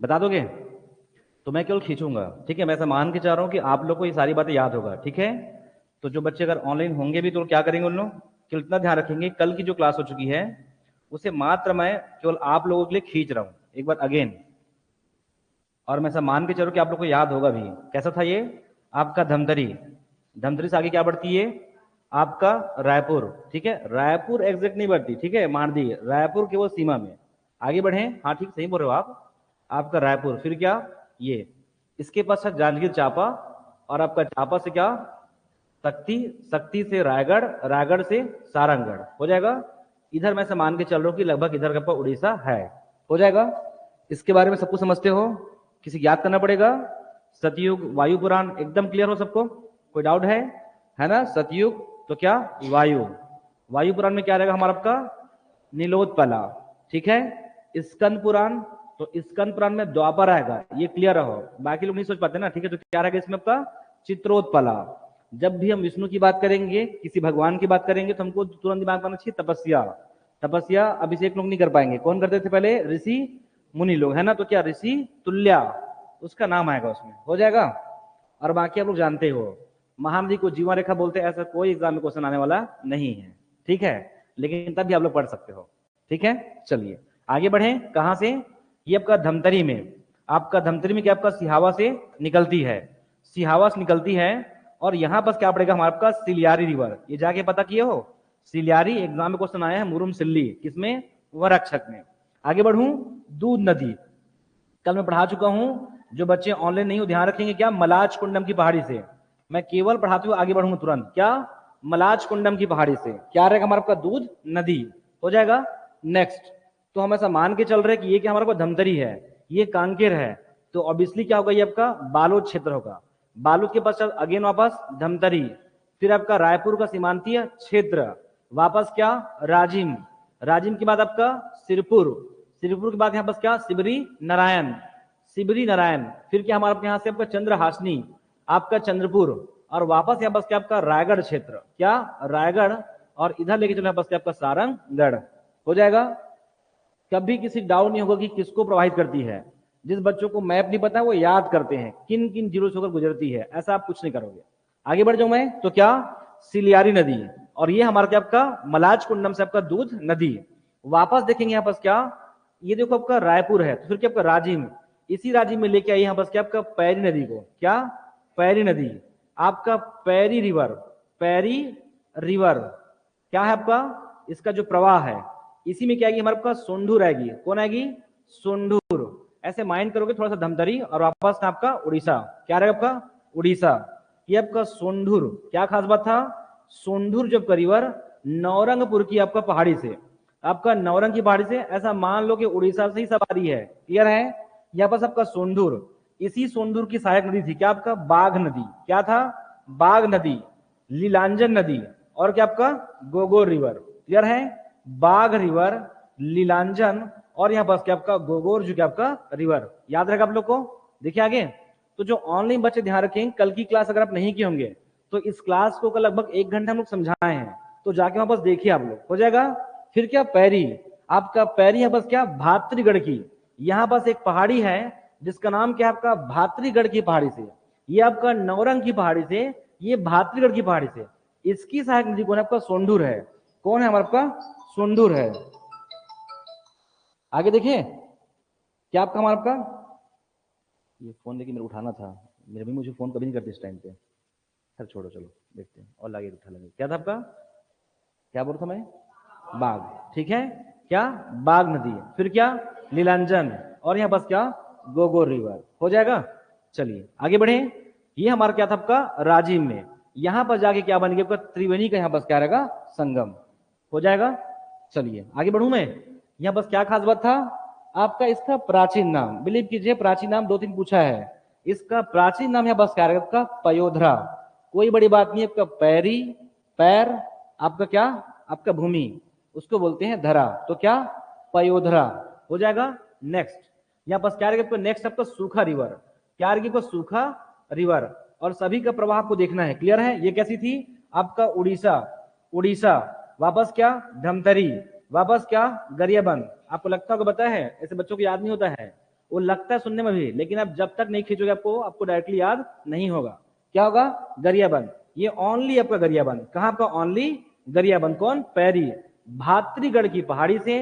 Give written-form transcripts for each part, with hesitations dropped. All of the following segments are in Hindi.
बता दोगे? तो मैं केवल खींचूंगा, ठीक है? मैं ऐसा मान के चाह रहा हूँ कि आप लोग को ये सारी बातें याद होगा, ठीक है? तो जो बच्चे अगर ऑनलाइन होंगे भी तो क्या करेंगे उन लोग, केवल इतना ध्यान रखेंगे कल की जो क्लास हो चुकी है उसे मात्र मैं केवल आप लोगों के लिए खींच रहा हूँ एक बार अगेन। और मैं ऐसा मान के चलो कि आप लोग को याद होगा भी। कैसा था ये? आपका धमतरी, धमतरी से आगे क्या बढ़ती है? आपका रायपुर, ठीक है? रायपुर एग्जैक्ट नहीं बढ़ती, ठीक है? मार दी रायपुर केवल सीमा में। आगे बढ़े, हाँ ठीक सही बोल रहे हो आप। आपका रायपुर, फिर क्या? ये इसके पश्चात जांजगीर चांपा, और आपका चांपा से क्या? शक्ति, शक्ति से रायगढ़, रायगढ़ से सारंगगढ़, हो जाएगा। इधर मैं से मान के चल रहा हूँ कि लगभग इधर का उड़ीसा है, हो जाएगा। इसके बारे में सब कुछ समझते हो? किसी को याद करना पड़ेगा? सतयुग, वायु पुराण एकदम क्लियर हो सबको? कोई डाउट है ना? सतयुग तो क्या? वायु। वायु पुराण में क्या रहेगा हमारा आपका? नीलोत्पला, ठीक है? स्कंद पुराण, तो स्कंद पुराण में द्वापर आएगा, ये क्लियर रहो। बाकी लोग नहीं सोच पाते ना, ठीक है? तो क्या रहेगा इसमें आपका? चित्रोत्पला। जब भी हम विष्णु की बात करेंगे, किसी भगवान की बात करेंगे, तो हमको तुरंत दिमाग में आना चाहिए तपस्या। तपस्या अभिषेक लोग नहीं कर पाएंगे, कौन करते थे पहले? ऋषि मुनि लोग, है ना? तो क्या ऋषि तुल्या उसका नाम आएगा उसमें, हो जाएगा। और बाकी आप लोग जानते हो महानदी को जीवन रेखा बोलते हैं, ऐसा कोई एग्जाम में क्वेश्चन आने वाला नहीं है, ठीक है? लेकिन तब भी आप लोग पढ़ सकते हो, ठीक है? चलिए आगे बढ़े। कहां से? ये आपका धमतरी में, आपका धमतरी में क्या आपका सिहावा से निकलती है, सिहावा से निकलती है। और यहां पर क्या पड़ेगा हमारे आपका? सिलियारी रिवर, ये जाके पता किए हो? सिलियारी एग्जाम में क्वेश्चन आया है, मुरुम सिल्ली, किसमें? वरक्षक में। आगे बढ़ूं, दूध नदी कल मैं पढ़ा चुका हूं। जो बच्चे ऑनलाइन नहीं हो ध्यान रखेंगे, क्या? मलाज कुंडम की पहाड़ी से मैं केवल पढ़ाते हुए आगे बढ़ूंगा तुरंत। क्या? मलाज कुंडम की पहाड़ी से क्या रहेगा हमारा आपका? दूध नदी, हो जाएगा। नेक्स्ट, तो हम ऐसा मान के चल रहे हैं कि ये क्या हमारा धमतरी है, ये कांकेर है, तो ऑब्वियसली क्या होगा? ये आपका बालोद क्षेत्र होगा। बालोद के पश्चात अगेन वापस धमतरी, फिर आपका रायपुर का सीमांतीय क्षेत्र, वापस क्या? राजिम, राजिम के बाद आपका सिरपुर, सिरपुर के बाद यहाँ बस क्या? सिबरी नारायण, सिबरी नारायण, फिर क्या हमारा यहाँ से आपका चंद्रहासनी, आपका चंद्रपुर, और वापस यहाँ बस क्या आपका? रायगढ़ क्षेत्र, क्या? रायगढ़, और इधर लेके चलो बस क्या आपका? सारंगगढ़, हो जाएगा। कभी किसी डाउट नहीं होगा कि किसको प्रभावित करती है। जिस बच्चों को मैप नहीं पता है वो याद करते हैं किन किन जिलों से होकर गुजरती है, ऐसा आप कुछ नहीं करोगे। आगे बढ़ जाऊं मैं, तो क्या? सिलियारी नदी, और ये हमारा क्या आपका? मलाज कुंडम से आपका दूध नदी। वापस देखेंगे यहाँ पर क्या? ये देखो आपका रायपुर है, तो फिर क्या आपका? राजिम, इसी राजिम में लेके आइए यहाँ पर क्या आपका? पैरी नदी को, क्या? पैरी नदी, आपका पैरी रिवर, पैरी रिवर क्या है आपका? इसका जो प्रवाह है इसी में क्या आएगी हमारे पास? सोंढूर आएगी। कौन आएगी? सोंढूर। ऐसे माइंड करोगे थोड़ा सा धमतरी, और वापस आपका उड़ीसा, क्या रहेगा आपका? उड़ीसा। ये आपका सोंढूर, क्या खास बात था? सोंढूर जब रिवर नौरंगपुर की आपका पहाड़ी से, आपका नौरंग की पहाड़ी से, ऐसा मान लो कि उड़ीसा से ही सवारी है, क्लियर है? यहाँ पर आपका सोंढूर, इसी सोंढूर की सहायक नदी थी क्या आपका? बाघ नदी, क्या था? बाघ नदी, लीलांजन नदी, और क्या आपका? गोगोर रिवर, क्लियर है? बाघ रिवर, लीलांजन, और यहां बस क्या आपका? गोगोर, जो क्या आपका? रिवर, याद रहेगा आप लोग को? देखिए आगे, तो जो ऑनलाइन बच्चे ध्यान रखें, कल की क्लास अगर आप नहीं किए होंगे तो इस क्लास को कल लगभग 1 घंटा हम लोग समझाए हैं, तो जाके वहां बस देखिए आप लोग, हो जाएगा। फिर क्या? पैरी, आपका पैरी है बस क्या? भातृगढ़ की, यहां बस एक पहाड़ी है जिसका नाम क्या है आपका? भातृगढ़ की पहाड़ी से, ये आपका नौरंग की पहाड़ी से, ये भातृगढ़ की पहाड़ी से, इसकी सहायक नदी कौन है आपका? सोंढूर है। कौन है हमारा आपका? सोंढूर है। आगे देखिए, क्या आपका हमारा आपका? ये फोन लेके मेरे उठाना था, मेरे भी मुझे फोन कभी नहीं करते इस टाइम पे। खैर छोड़ो, चलो देखते हैं और लागे उठा लगे। क्या था आपका? क्या बोल रहा था मैं? बाघ, ठीक है? क्या? बाघ नदी, फिर क्या? लीलांजन, और यहाँ बस क्या? गोगोर रिवर, हो जाएगा। चलिए आगे बढ़े। ये हमारा क्या था आपका? राजिम में, यहां पर जाके क्या बन गया आपका? त्रिवेणी का यहाँ बस क्या रहेगा? संगम, हो जाएगा। चलिए आगे बढ़ू मैं। यहाँ बस क्या खास बात था आपका? इसका प्राचीन नाम, बिलीव कीजिए प्राचीन नाम 2-3 पूछा है। इसका प्राचीन नाम यहाँ बस क्या रहेगा आपका? पयोधरा, कोई बड़ी बात नहीं। आपका पैरी, पैर, आपका क्या? आपका भूमि, उसको बोलते हैं धरा, तो क्या? पयोधरा, हो जाएगा। नेक्स्ट, यहाँ बस क्या रहेगा? नेक्स्ट आपका सूखा रिवर, क्या रहेगा? सूखा रिवर, और सभी का प्रवाह आपको देखना है, क्लियर है? ये कैसी थी? आपका उड़ीसा, उड़ीसा, वापस क्या? धमतरी, वापस क्या? गरियाबंद। आपको लगता होगा बताया है, ऐसे बच्चों को याद नहीं होता है। वो लगता है सुनने में भी, लेकिन आप जब तक नहीं खींचोगे आपको डायरेक्टली याद नहीं होगा। क्या होगा? गरियाबंद। ये ओनली आपका गरियाबंद। कहां आपका? ओनली गरियाबंद। कौन? पैरी। भातृगढ़ की पहाड़ी से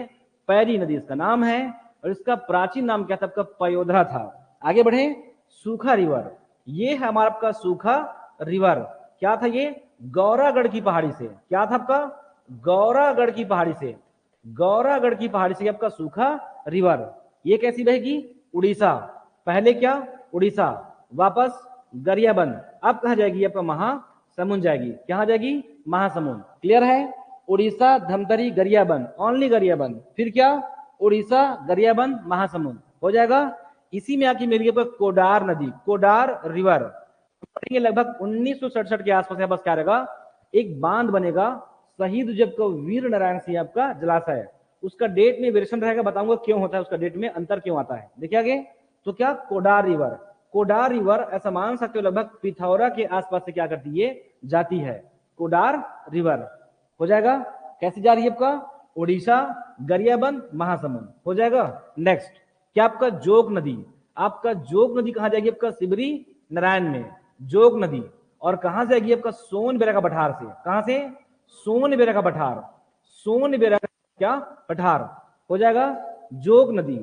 पैरी नदी इसका नाम है, और इसका प्राचीन नाम क्या था आपका? पयोधरा था। आगे बढ़े। सूखा रिवर, ये है हमारा आपका सूखा रिवर। क्या था ये? गौरागढ़ की पहाड़ी से। क्या था आपका? गौरागढ़ की पहाड़ी से। गौरागढ़ की पहाड़ी से आपका सूखा रिवर। ये कैसी बहेगी? उड़ीसा। पहले क्या? उड़ीसा, वापस गरियाबंद, अब कहां जाएगी? आपका महासमुंद जाएगी। कहां जाएगी? महासमुंद। क्लियर है? उड़ीसा, धमतरी, गरियाबंद, ओनली गरियाबंद। फिर क्या? उड़ीसा, गरियाबंद, महासमुंद हो जाएगा। इसी में आके मेरी कोडार नदी, कोडार रिवर पढ़ेंगे। लगभग 1967 के आसपास यहाँ पास क्या रहेगा? एक बांध बनेगा, शहीद जब को वीर नारायण सिंह आपका जलाशय। उसका डेट में वेरिएशन रहेगा, बताऊंगा क्यों होता है, उसका डेट में अंतर क्यों आता है। देखिए आगे। तो क्या? कोडार रिवर। कोडार रिवर ऐसा मान सकते हो लगभग पिथौरा के आसपास से क्या करती है? जाती है। कोडार रिवर हो जाएगा। कैसे जा रही है आपका? उड़ीसा, गरियाबंद, महासमुंद हो जाएगा। नेक्स्ट क्या आपका? जोग नदी। आपका जोग नदी कहां जाएगी? आपका सिबरी नारायण में जोग नदी। और कहां से आएगी? आपका सोनबेरा का पठार से। कहां से? सोनबेरा का पठार। सोनबेरा का क्या? पठार हो जाएगा। जोग नदी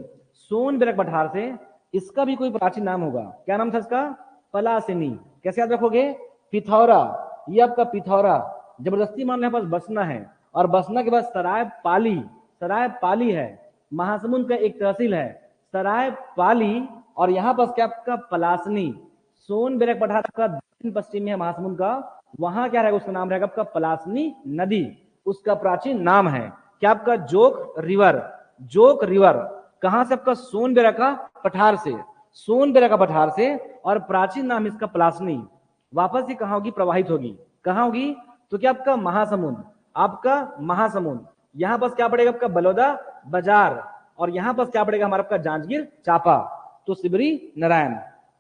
सोनबेरा का पठार से। इसका भी कोई प्राचीन नाम होगा। क्या नाम था इसका? पलासिनी। कैसे याद रखोगे? पिथौरा। ये आपका पिथौरा। जबरदस्ती मान लो यहाँ पास बसना है, और बसना के बाद सराय पाली। सराय पाली है, महासमुंद का एक तहसील है सराय पाली। और यहाँ पास क्या आपका? पलासनी। सोनबेरा का पठार का दक्षिण पश्चिम में है महासमुंद का, वहां क्या रहेगा? उसका नाम रहेगा आपका पलासनी नदी। उसका प्राचीन नाम है क्या आपका? जोग रिवर। जोग रिवर कहां से? आपका सोनबेरा का पठार से। सोनबेरा का पठार से, और प्राचीन नाम इसका पलासनी। वापस ही कहां होगी? प्रवाहित होगी। कहां होगी? तो क्या आपका? महासमुंद। आपका महासमुंद। यहां पास क्या पड़ेगा? आपका बलौदा बाजार। और यहां पास क्या पड़ेगा? हमारा आपका जांजगीर चांपा। तो सिबरी नारायण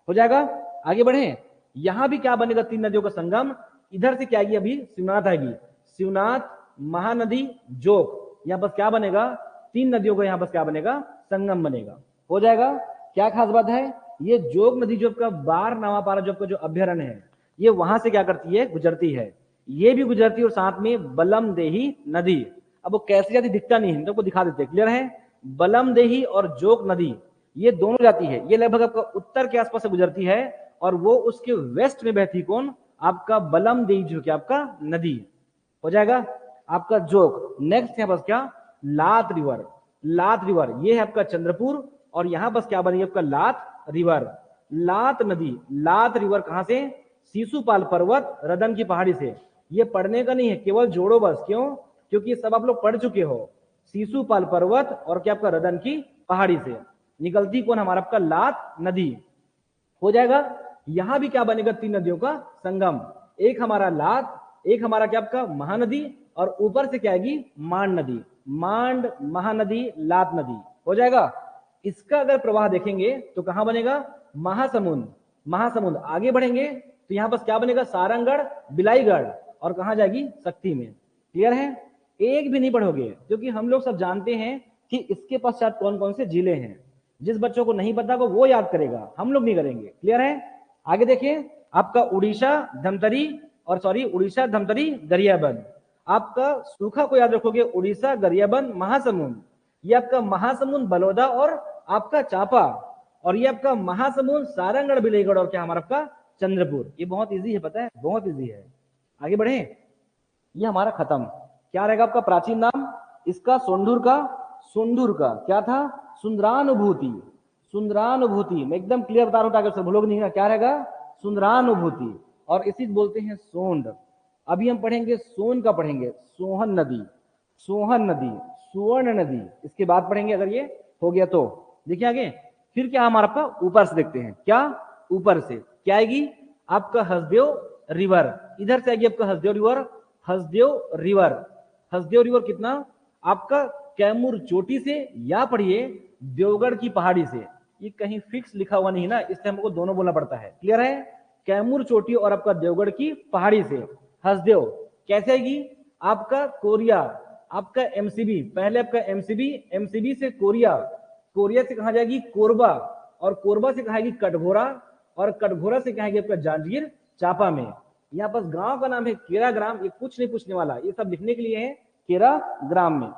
हो जाएगा। आगे बढ़े। यहां भी क्या बनेगा? तीन नदियों का संगम। इधर से क्या आएगी? अभी शिवनाथ आएगी। शिवनाथ, महानदी, जोग। यहां पर क्या बनेगा? तीन नदियों का यहां पर क्या बनेगा? संगम बनेगा। हो जाएगा। क्या खास बात है? ये जोग नदी जो आपका बार नावापारा जो आपका जो अभ्यारण्य है, ये वहां से क्या करती है? गुजरती है। ये भी गुजरती है, और साथ में बलमदेही नदी। अब वो कैसे जाती दिखता नहीं है, तो आपको दिखा देते। क्लियर है? बलमदेही और जोग नदी ये दोनों जाती है। ये लगभग आपका उत्तर के आसपास से गुजरती है, और वो उसके वेस्ट में बहती कौन? आपका बलमदेही जो क्या आपका नदी हो जाएगा। आपका जोग। नेक्स्ट यहां पास क्या? लात रिवर। लात रिवर ये है आपका चंद्रपुर, और यहां पास क्या बनेगी? आपका लात रिवर। लात नदी, लात रिवर कहां से? शिशुपाल पर्वत, रदन की पहाड़ी से। ये पढ़ने का नहीं है, केवल जोड़ो बस। क्यों? क्योंकि सब आप लोग पढ़ चुके हो। शिशुपाल पर्वत और क्या आपका रदन की पहाड़ी से निकलती कौन? हमारा आपका लात नदी हो जाएगा। यहां भी क्या बनेगा? तीन नदियों का संगम। एक हमारा लात, एक हमारा क्या आपका महानदी, और ऊपर से क्या आएगी? मांड नदी। मांड, महानदी, लात नदी हो जाएगा। इसका अगर प्रवाह देखेंगे तो कहां बनेगा? महासमुंद। महासमुंद। आगे बढ़ेंगे तो यहां पर क्या बनेगा? सारंगगढ़, बिलाईगढ़, और कहां जाएगी? शक्ति में। क्लियर है? एक भी नहीं पढ़ोगे, क्योंकि हम लोग सब जानते हैं कि इसके पश्चात कौन कौन से जिले हैं। जिस बच्चों को नहीं पता वो याद करेगा, हम लोग नहीं करेंगे। क्लियर है? आगे देखिए। आपका उड़ीसा, धमतरी, और सॉरी उड़ीसा, धमतरी, गरियाबंद। आपका सूखा को याद रखोगे, उड़ीसा, गरियाबंद, महासमुंद। ये आपका महासमुंद, बलौदा, और आपका चांपा। और ये आपका महासमुंद, सारंगगढ़, बिलाईगढ़, और क्या हमारा आपका चंद्रपुर। ये बहुत इजी है, पता है, बहुत इजी है। आगे बढ़े। ये हमारा खत्म। क्या रहेगा आपका प्राचीन नाम? इसका सोंढूर का क्या था? सुंदरानुभूति। सुंदरानुभूति मैं एकदम क्लियर बता रहा हूं, अगर भूलोगे नहीं ना। क्या रहेगा? सुंदरानुभूति। और इसी बोलते हैं सोंड। अभी हम पढ़ेंगे सोन का, पढ़ेंगे सोहन नदी, सोहन नदी, सुवर्ण नदी। इसके बाद पढ़ेंगे अगर ये हो गया तो। देखिए आगे। फिर क्या हमारा आपका ऊपर से देखते हैं। क्या? ऊपर से क्या आएगी? आपका हसदेव रिवर। इधर से आएगी आपका Hasdeo river. Hasdeo river, Hasdeo river कितना? आपका कैमूर चोटी से, या पढ़िए देवगढ़ की पहाड़ी से। ये कहीं फिक्स लिखा हुआ नहीं ना, इसलिए हमको दोनों बोलना पड़ता है। क्लियर है? कैमूर चोटी और आपका देवगढ़ की पहाड़ी से हसदेव। कैसे आएगी? आपका कोरिया, आपका एमसीबी, पहले आपका एमसीबी, एमसीबी से कोरिया, कोरिया से कहा जाएगी कोरबा, और कोरबा से कहाएगी कटघोरा, और कटघोरा से कहाएगी आपका जांजगीर चांपा में। यहाँ पर गांव का नाम है केरा ग्राम, ये कुछ नहीं पूछने वाला, ये सब लिखने के लिए है केरा ग्राम में।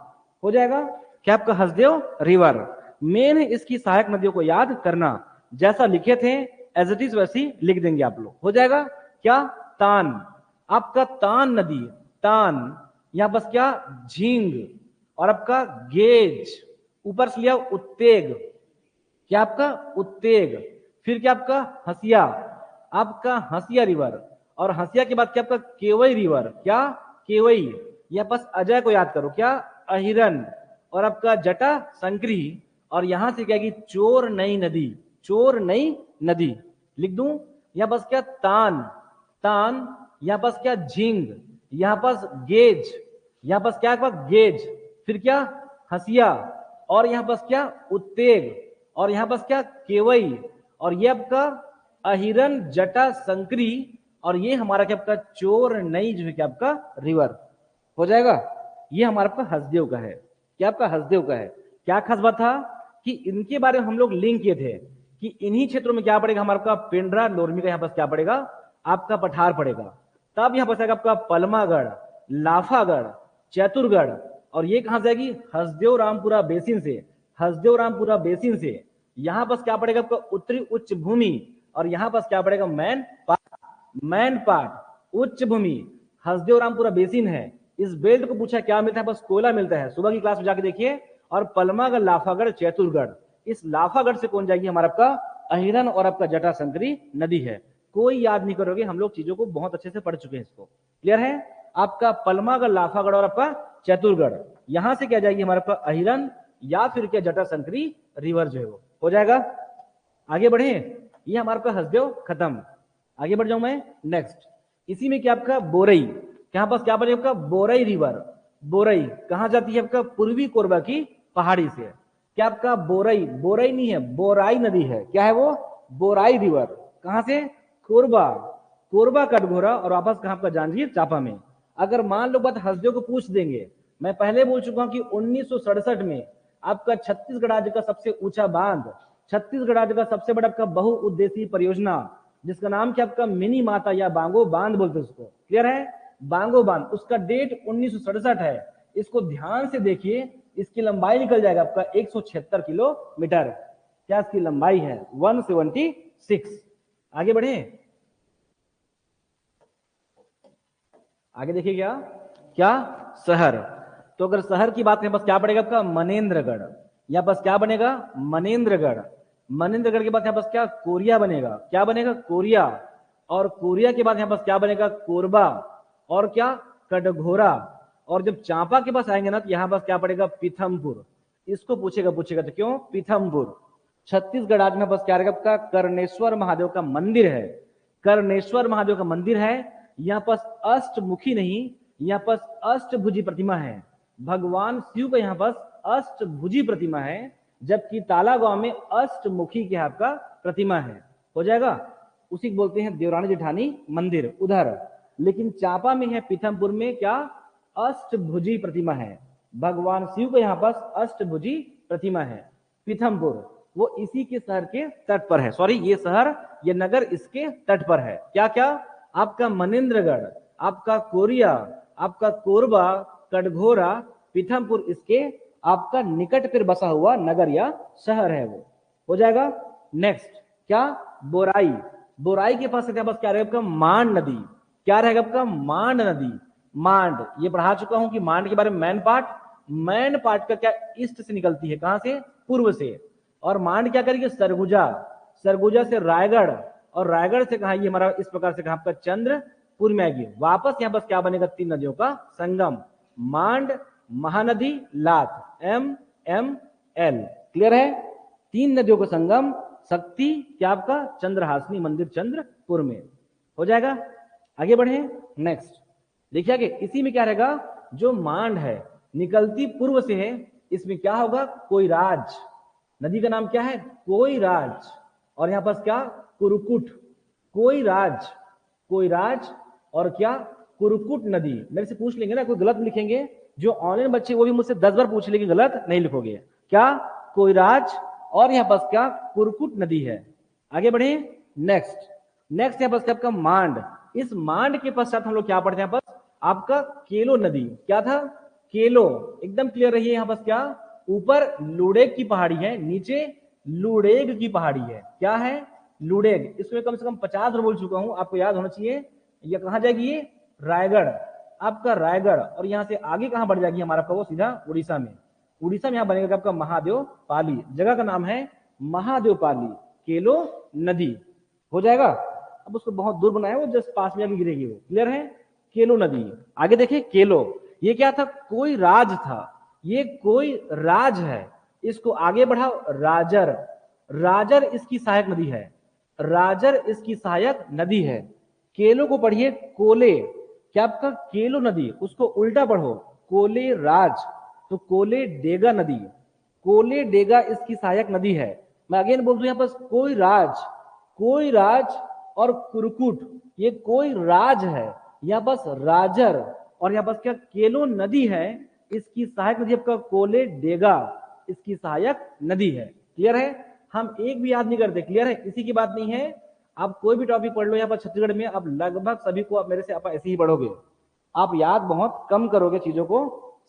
हो जाएगा क्या आपका हसदेव रिवर। मेन है इसकी सहायक नदियों को याद करना, जैसा लिखे थे एज इट इज वैसी लिख देंगे आप लोग। हो जाएगा क्या, तान, आपका तान नदी, तान, यहां बस क्या झींग, और आपका गेज, ऊपर से लिया उत्तेग, क्या आपका उत्तेग, फिर क्या आपका हसिया, आपका हसिया रिवर, और हसिया के बाद क्या आपका केवई रिवर, क्या केवई, यहां पास अजय को याद करो, क्या अहिरन, और आपका जटा संक्री, और यहां से क्या की चोर नई नदी, चोर नई नदी लिख दूं। यहां पास क्या तान, तान, यहां पास क्या झींग, यहां पास गेज, यहां पास क्या गेज, फिर क्या हसिया, और यहां पास क्या उत्तेग, और यहां पास क्या केवई, और ये आपका अहिरन जटा संक्री, और ये हमारा क्या आपका चोर नई जो है क्या आपका रिवर। हो जाएगा, ये हमारा आपका हसदेव का है, क्या आपका हसदेव का है। क्या खास बात था कि इनके बारे में हम लोग लिंक किए थे कि इन्हीं क्षेत्रों में क्या पड़ेगा हमारा आपका पेंड्रा लोरमी का यहाँ पास क्या पड़ेगा आपका पठार पड़ेगा। तब यहाँ पर आपका पलमागढ़, लाफागढ़, चैतुरगढ़, और ये कहां से आएगी हसदेव रामपुरा बेसिन से, हसदेव रामपुरा बेसिन से यहां पास क्या पड़ेगा आपका उत्तरी उच्च भूमि, और यहां पास क्या पड़ेगा मैन पाट, मैन पाट उच्च भूमि, हसदेव रामपुरा बेसिन है। इस बेल्ट को पूछा क्या मिलता है, बस कोयला मिलता है, सुबह की क्लास में जाके देखिए। और पलमागढ़, लाफागढ़, चैतुरगढ़, इस लाफागढ़ से कौन जाएगी हमारा आपका अहिरन और आपका जटा संकरी नदी है। कोई याद नहीं करोगे, हम लोग चीजों को बहुत अच्छे से पढ़ चुके हैं, इसको क्लियर है। आपका पलमागढ़, लाफागढ़ और आपका चैतुरगढ़, यहां से क्या जाएगी हमारे पास अहिरन या फिर क्या जटा संकरी रिवर जो है वो। हो जाएगा, आगे बढ़े, ये हमारे पास हसदेव खत्म। आगे बढ़ जाऊं मैं नेक्स्ट, इसी में क्या आपका बोरई, यहाँ पास क्या बनेगा आपका बोरई रिवर। बोरई कहां जाती है आपका पूर्वी कोरबा की पहाड़ी से, क्या आपका बोरई, बोरई नहीं है बोराई नदी है, क्या है वो बोराई रिवर, कहां से कोरबा, कोरबा कटघोरा, और वापस कहां आपका जांजगीर चांपा में। अगर मान लो बात हसदेव को पूछ देंगे, मैं पहले बोल चुका हूं कि 1967 में आपका छत्तीसगढ़ राज्य का सबसे ऊंचा बांध, छत्तीसगढ़ राज्य का सबसे बड़ा आपका बहुउद्देशीय परियोजना, जिसका नाम क्या आपका मिनी माता या बांगो बांध बोलते हैं उसको, क्लियर है, बांगो बांध, उसका डेट 1967 है। इसको ध्यान से देखिए, इसकी लंबाई निकल जाएगा आपका 176 किलोमीटर, क्या इसकी लंबाई है 176। आगे बढ़े, आगे देखिए क्या क्या शहर, तो अगर शहर की बात करें बस क्या पड़ेगा आपका मनेन्द्रगढ़, यहाँ पास क्या बनेगा मनेन्द्रगढ़, मनेन्द्रगढ़ के बाद यहाँ पास क्या कोरिया बनेगा, क्या बनेगा कोरिया, और कोरिया के बाद यहाँ पास क्या बनेगा कोरबा, और क्या कटघोरा, और जब चांपा के पास आएंगे ना तो यहाँ पास क्या पड़ेगा पीथमपुर। इसको पूछेगा पूछेगा तो क्यों पीथमपुर। छत्तीसगढ़ राज्य में बस क्या रहेगा आपका कर्णेश्वर महादेव का मंदिर है, कर्णेश्वर महादेव का मंदिर है। यहाँ पास अष्टमुखी नहीं, यहाँ पास अष्टभुजी प्रतिमा है, भगवान शिव का यहाँ पास अष्टभुजी प्रतिमा है, जबकि ताला गांव में अष्टमुखी के आपका प्रतिमा है। हो जाएगा, उसी को बोलते हैं देवरानी जेठानी मंदिर उधर, लेकिन चांपा में है पीथमपुर में क्या अष्टभुजी प्रतिमा है, भगवान शिव का यहाँ पास अष्टभुजी प्रतिमा है। पीथमपुर वो इसी के शहर के तट पर है, सॉरी ये शहर ये नगर इसके तट पर है। क्या क्या आपका मनेन्द्रगढ़, आपका कोरिया, आपका कोरबा, कटघोरा, पीथमपुर इसके आपका निकट पर बसा हुआ नगर या शहर है वो। हो जाएगा, नेक्स्ट क्या बोराई, बोराई के पास बस क्या रहेगा आपका मांड नदी, क्या रहेगा आपका मांड नदी, मांड ये पढ़ा चुका हूं कि मांड के बारे में मैन पार्ट, मैन पार्ट का क्या ईस्ट से निकलती है, कहां से पूर्व से, और मांड क्या करेगी सरगुजा, सरगुजा से रायगढ़, और रायगढ़ से कहा ये हमारा इस प्रकार से कहा आपका चंद्रपुर में आएगी। वापस यहाँ बस क्या बनेगा तीन नदियों का संगम, मांड, महानदी, लात, MML, क्लियर है, तीन नदियों का संगम, शक्ति क्या आपका चंद्रहासनी मंदिर चंद्रपुर में। हो जाएगा, आगे बढ़े नेक्स्ट, देखिए आगे इसी में क्या रहेगा जो मांड है निकलती पूर्व से है, इसमें क्या होगा कोयराज, नदी का नाम क्या है कोयराज, और यहां पास क्या कुरुकुट, कोयराज, कोयराज, और क्या कुरुकुट नदी। मेरे से पूछ लेंगे ना, कोई गलत लिखेंगे, जो ऑनलाइन बच्चे वो भी मुझसे 10 बार पूछ लेंगे, गलत नहीं लिखोगे, क्या कोयराज और यहाँ पास क्या कुरकुट नदी है। आगे बढ़े, नेक्स्ट यहाँ पास क्या आपका मांड। इस मांड के पश्चात हम लोग क्या पढ़ते हैं यहाँ पास आपका केलो नदी। क्या था, केलो, एकदम क्लियर रहिए। यहाँ पास क्या ऊपर लुडेग की पहाड़ी है, नीचे लुडेग की पहाड़ी है। क्या है, लुडेग। इसमें कम से कम 50 बार बोल चुका हूं, आपको याद होना चाहिए। ये कहां जाएगी, ये रायगढ़, आपका रायगढ़। और यहाँ से आगे कहां बढ़ जाएगी हमारा आपका वो सीधा उड़ीसा में। उड़ीसा में यहाँ बनेगा आपका महादेव पाली, जगह का नाम है महादेव पाली, केलो नदी हो जाएगा। अब उसको बहुत दूर बनाया, वो जस्ट पास में अभी गिरेगी वो, क्लियर है, केलो नदी। आगे देखिए केलो, ये क्या था, कोई राज था, ये कोई राज है। इसको आगे बढ़ाओ, राजर, राजर इसकी सहायक नदी है, राजर इसकी सहायक नदी है। केलो को पढ़िए कोले, क्या आपका केलो नदी, उसको उल्टा पढ़ो कोले राज, तो कोले डेगा नदी, कोले डेगा इसकी सहायक नदी है। मैं अगेन बोल दूं यहाँ पर कोई राज और कुरकुट, ये कोई राज है, यहाँ पास राजर, और यहाँ पास क्या केलो नदी है, इसकी सहायक नदी आपका कोले डेगा, इसकी सहायक नदी है। क्लियर है, हम एक भी याद नहीं करते, क्लियर है, इसी की बात नहीं है। आप कोई भी टॉपिक पढ़ लो यहाँ पर छत्तीसगढ़ में, आप लगभग सभी को आप मेरे से आप ऐसे ही पढ़ोगे, आप याद बहुत कम करोगे, चीजों को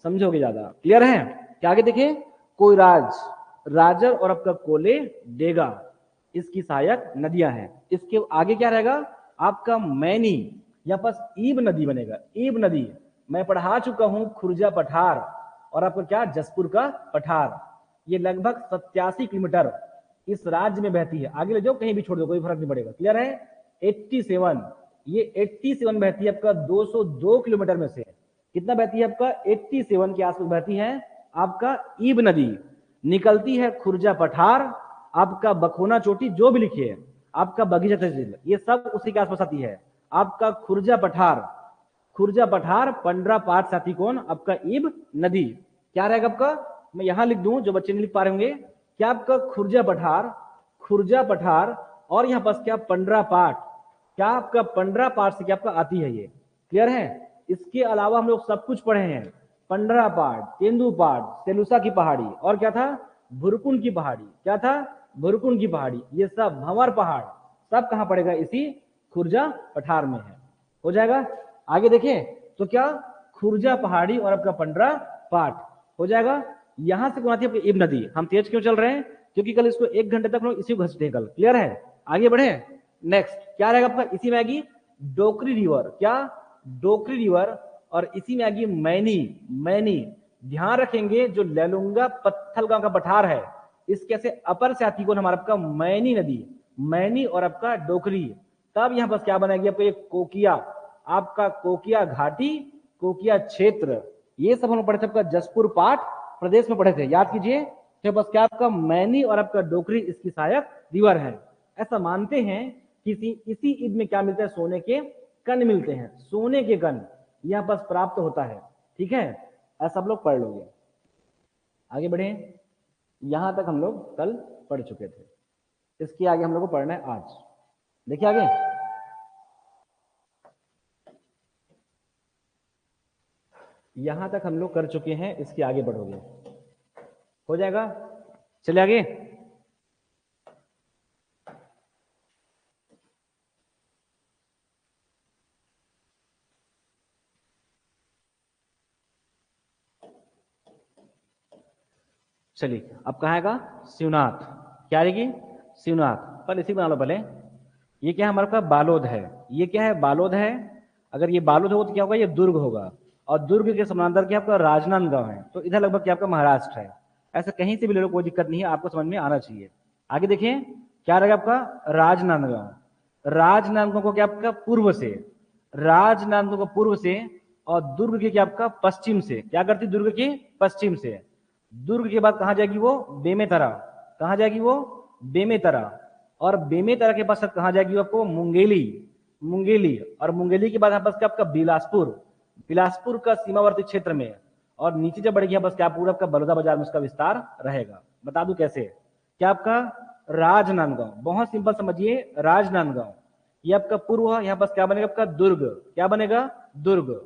समझोगे ज्यादा। क्लियर है, क्या आगे देखिए, कोई राजर और आपका कोले डेगा इसकी सहायक नदियां हैं। इसके आगे क्या रहेगा आपका मैनी, यहाँ पास ईब नदी बनेगा, ईब नदी। मैं पढ़ा चुका हूं खुर्जा पठार और आपका क्या जसपुर का पठार, ये लगभग 87 किलोमीटर इस राज्य में बहती है। आगे ले जाओ, कहीं भी छोड़ दो, कोई फर्क नहीं पड़ेगा। क्लियर है, 87, ये 87 बहती है आपका 202 किलोमीटर में से। कितना बहती है आपका 87 के आसपास बहती है आपका ईब नदी, निकलती है खुर्जा पठार, आपका बखोना चोटी, जो भी लिखिए, आपका बगीचा तहसील, ये सब उसी के आसपास आती है। आपका खुर्जा पठार पंडरा पाठ साथी कौन, आपका ईब नदी। क्या रहेगा आपका, मैं यहां लिख दूं जो बच्चे नहीं लिख पा रहे होंगे, क्या आपका खुर्जा पठार और यहाँ पास क्या पंडरा पाठ, क्या आपका पंडरा पाठ से क्या आपका आती है ये। क्लियर है, इसके अलावा हम लोग सब कुछ पढ़े हैं, पंडरा पाठ, तेंदु पाठ, सेलूसा की पहाड़ी, और क्या था भुरकुंड की पहाड़ी, क्या था भुरकुंड की पहाड़ी, ये सब भंवर पहाड़, सब कहां पड़ेगा, इसी खुर्जा पठार में है। हो जाएगा, आगे देखें तो क्या खुर्जा पहाड़ी और आपका पंडरा पाठ हो जाएगा। यहां से कौन आती है आपकी ईब नदी। हम तेज क्यों चल रहे हैं, क्योंकि कल इसको 1 घंटे तक लोग इसी को घसते हैं कल। क्लियर है, आगे बढ़े, नेक्स्ट क्या रहेगा आपका, इसी में आएगी डोकरी रिवर, क्या डोकरी रिवर, और इसी में आएगी मैनी। ध्यान रखेंगे जो लैलुंगा पत्थल गांव का पठार है, इसके से अपर से आती कौन हमारा आपका मैनी नदी, मैनी और आपका डोकरी। तब यहां पर क्या बनेगी आपको, एक कोकिया, आपका कोकिया घाटी, कोकिया क्षेत्र, ये सब हम पढ़े थे आपका जसपुर पाठ प्रदेश में पढ़े थे, याद कीजिए। तो बस क्या आपका मैनी और आपका डोकरी इसकी सहायक रिवर है। ऐसा मानते हैं कि इसी ईद में क्या मिलता है, सोने के कण मिलते हैं, सोने के कण यहाँ पर प्राप्त होता है। ठीक है, ऐसा सब लोग पढ़ लोगे। आगे बढ़े, यहां तक हम लोग कल पढ़ चुके थे, इसके आगे हम लोग को पढ़ना है आज। देखिए आगे, यहां तक हम लोग कर चुके हैं, इसके आगे बढ़ोगे, हो जाएगा। चलिए आगे, चलिए अब कहाँ आएगा, शिवनाथ। क्या रहेगी, शिवनाथ। पर इसी बना लो पहले, ये क्या है हमारा बालोद है, ये क्या है बालोद है। अगर ये बालोद होगा तो क्या होगा, ये दुर्ग होगा, और दुर्ग के समानांतर क्या आपका राजनांदगांव है, तो इधर लगभग क्या आपका महाराष्ट्र है। ऐसा कहीं से भी ले लो, कोई दिक्कत नहीं है, आपको समझ में आना चाहिए। आगे देखिए क्या रहेगा आपका राजनांदगांव, राजनांदगांव को क्या आपका पूर्व से, राजनांदगांव को पूर्व से, और दुर्ग के क्या आपका पश्चिम से, क्या करती दुर्ग के पश्चिम से। दुर्ग के बाद कहां जाएगी वो, बेमेतरा, कहां जाएगी वो, बेमेतरा, और बेमेतरा के पास कहां जाएगी आपको, मुंगेली, और मुंगेली के बाद यहाँ पास क्या आपका बिलासपुर का सीमावर्ती क्षेत्र में, और नीचे जब बढ़ेगी बस क्या पूरा आपका बड़ौदा बाजार में उसका विस्तार रहेगा। बता दूं कैसे, क्या आपका राजनांदगांव, बहुत सिंपल समझिए, राजनांदगांव ये आपका पूर्व, यहाँ पास क्या बनेगा आपका दुर्ग, क्या बनेगा दुर्ग।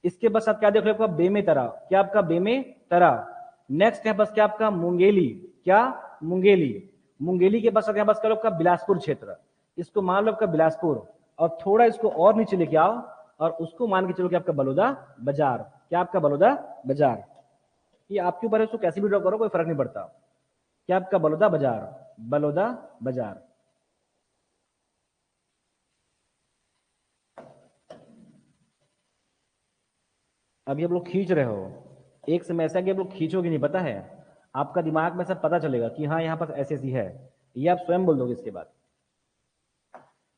इसके बाद क्या देख लो आपका बेमेतरा, क्या आपका बेमेतरा। नेक्स्ट यहाँ पास क्या आपका मुंगेली, क्या? मुंगेली। मुंगेली के पास यहाँ बस करो आपका बिलासपुर क्षेत्र, इसको मान लो आपका बिलासपुर, और थोड़ा इसको और नीचे लेके आओ और उसको मान के चलो कि आपका बलौदा बाजार। क्या आपका बलौदा बाजार? ये आपके ऊपर है, उसको कैसे भी ड्रॉ करो कोई फर्क नहीं पड़ता। क्या आपका बलौदा बाजार? बलौदा बाजार। अभी आप लोग खींच रहे हो, एक समय ऐसा कि आप लोग खींचोगे नहीं, पता है आपका दिमाग में सब पता चलेगा कि हाँ यहाँ पर ऐसे ऐसी है, ये आप स्वयं बोल दोगे इसके बाद।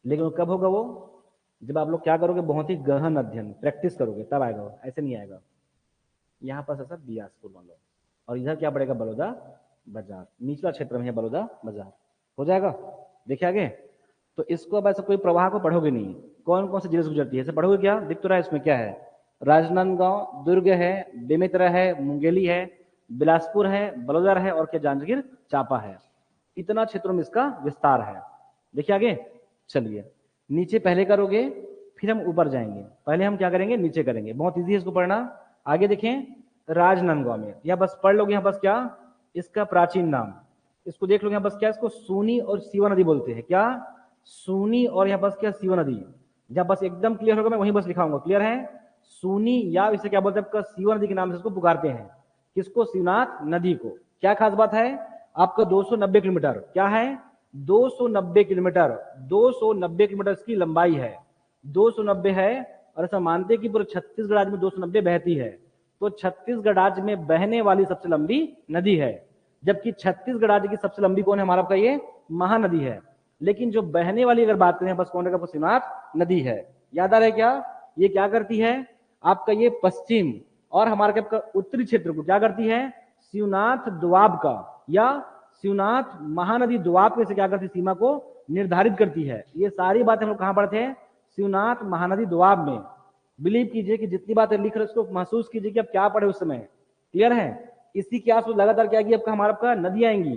लेकिन वो कब होगा? वो जब आप लोग क्या करोगे, बहुत ही गहन अध्ययन प्रैक्टिस करोगे, तब आएगा वो, ऐसे नहीं आएगा। यहाँ पर ऐसा बिलासपुर मान लो, और इधर क्या पड़ेगा? बलौदा बाजार। निचला क्षेत्र में है बलौदा बाजार। हो जाएगा? देखिए आगे। तो इसको अब ऐसा कोई प्रवाह को पढ़ोगे नहीं, कौन कौन से जिले से गुजरती है ऐसे पढ़ोगे क्या? दिख तो रहा है इसमें क्या है, राजनांदगांव, दुर्ग है, बेमेतरा है, मुंगेली है, बिलासपुर है, बलौदार है, और क्या जांजगीर चांपा है। इतना क्षेत्रों में इसका विस्तार है। देखिए आगे चलिए, नीचे पहले करोगे फिर हम ऊपर जाएंगे, पहले हम क्या करेंगे? नीचे करेंगे, बहुत इजी है इसको पढ़ना। आगे देखें, राजनांदगांव में यहाँ बस पढ़ लोगे, यहाँ बस क्या इसका प्राचीन नाम, इसको देख लो, यहाँ बस क्या इसको सूनी और सीवा नदी बोलते हैं। क्या? सूनी और यहाँ बस क्या सीवा नदी। जहाँ बस एकदम क्लियर होगा मैं वहीं बस लिखाऊंगा, क्लियर है? सूनी या इसे क्या बोलते हैं आपका सीवा नदी के नाम से इसको पुकारते हैं। किसको? शिवनाथ नदी को। क्या खास बात है? आपका 290 किलोमीटर, क्या है? 290 किलोमीटर, 290 किलोमीटर इसकी लंबाई है, 290 है। और ऐसा मानते हैं कि पूरे छत्तीसगढ़ राज्य में 290 बहती है, तो छत्तीसगढ़ राज्य में बहने वाली सबसे लंबी नदी है। जबकि छत्तीसगढ़ राज्य की सबसे लंबी कौन है? हमारा आपका ये महानदी है। लेकिन जो बहने वाली अगर बात करें बस कौन है? शिवनाथ नदी है। याद आ रहा है क्या? ये क्या करती है आपका? ये पश्चिम और हमारे के आपका उत्तरी क्षेत्र को क्या करती है? शिवनाथ दोआब का या शिवनाथ महानदी दोआब से क्या करती है? सीमा को निर्धारित करती है। ये सारी बातें हम लोग कहां पढ़ते हैं? शिवनाथ महानदी दोआब में। बिलीव कीजिए कि जितनी बातें लिख रहे उसको महसूस कीजिए कि आप क्या पढ़े उस समय, क्लियर है? इसी के आसपास लगातार क्या आएगी आपका? हमारा आपका नदी आएंगी,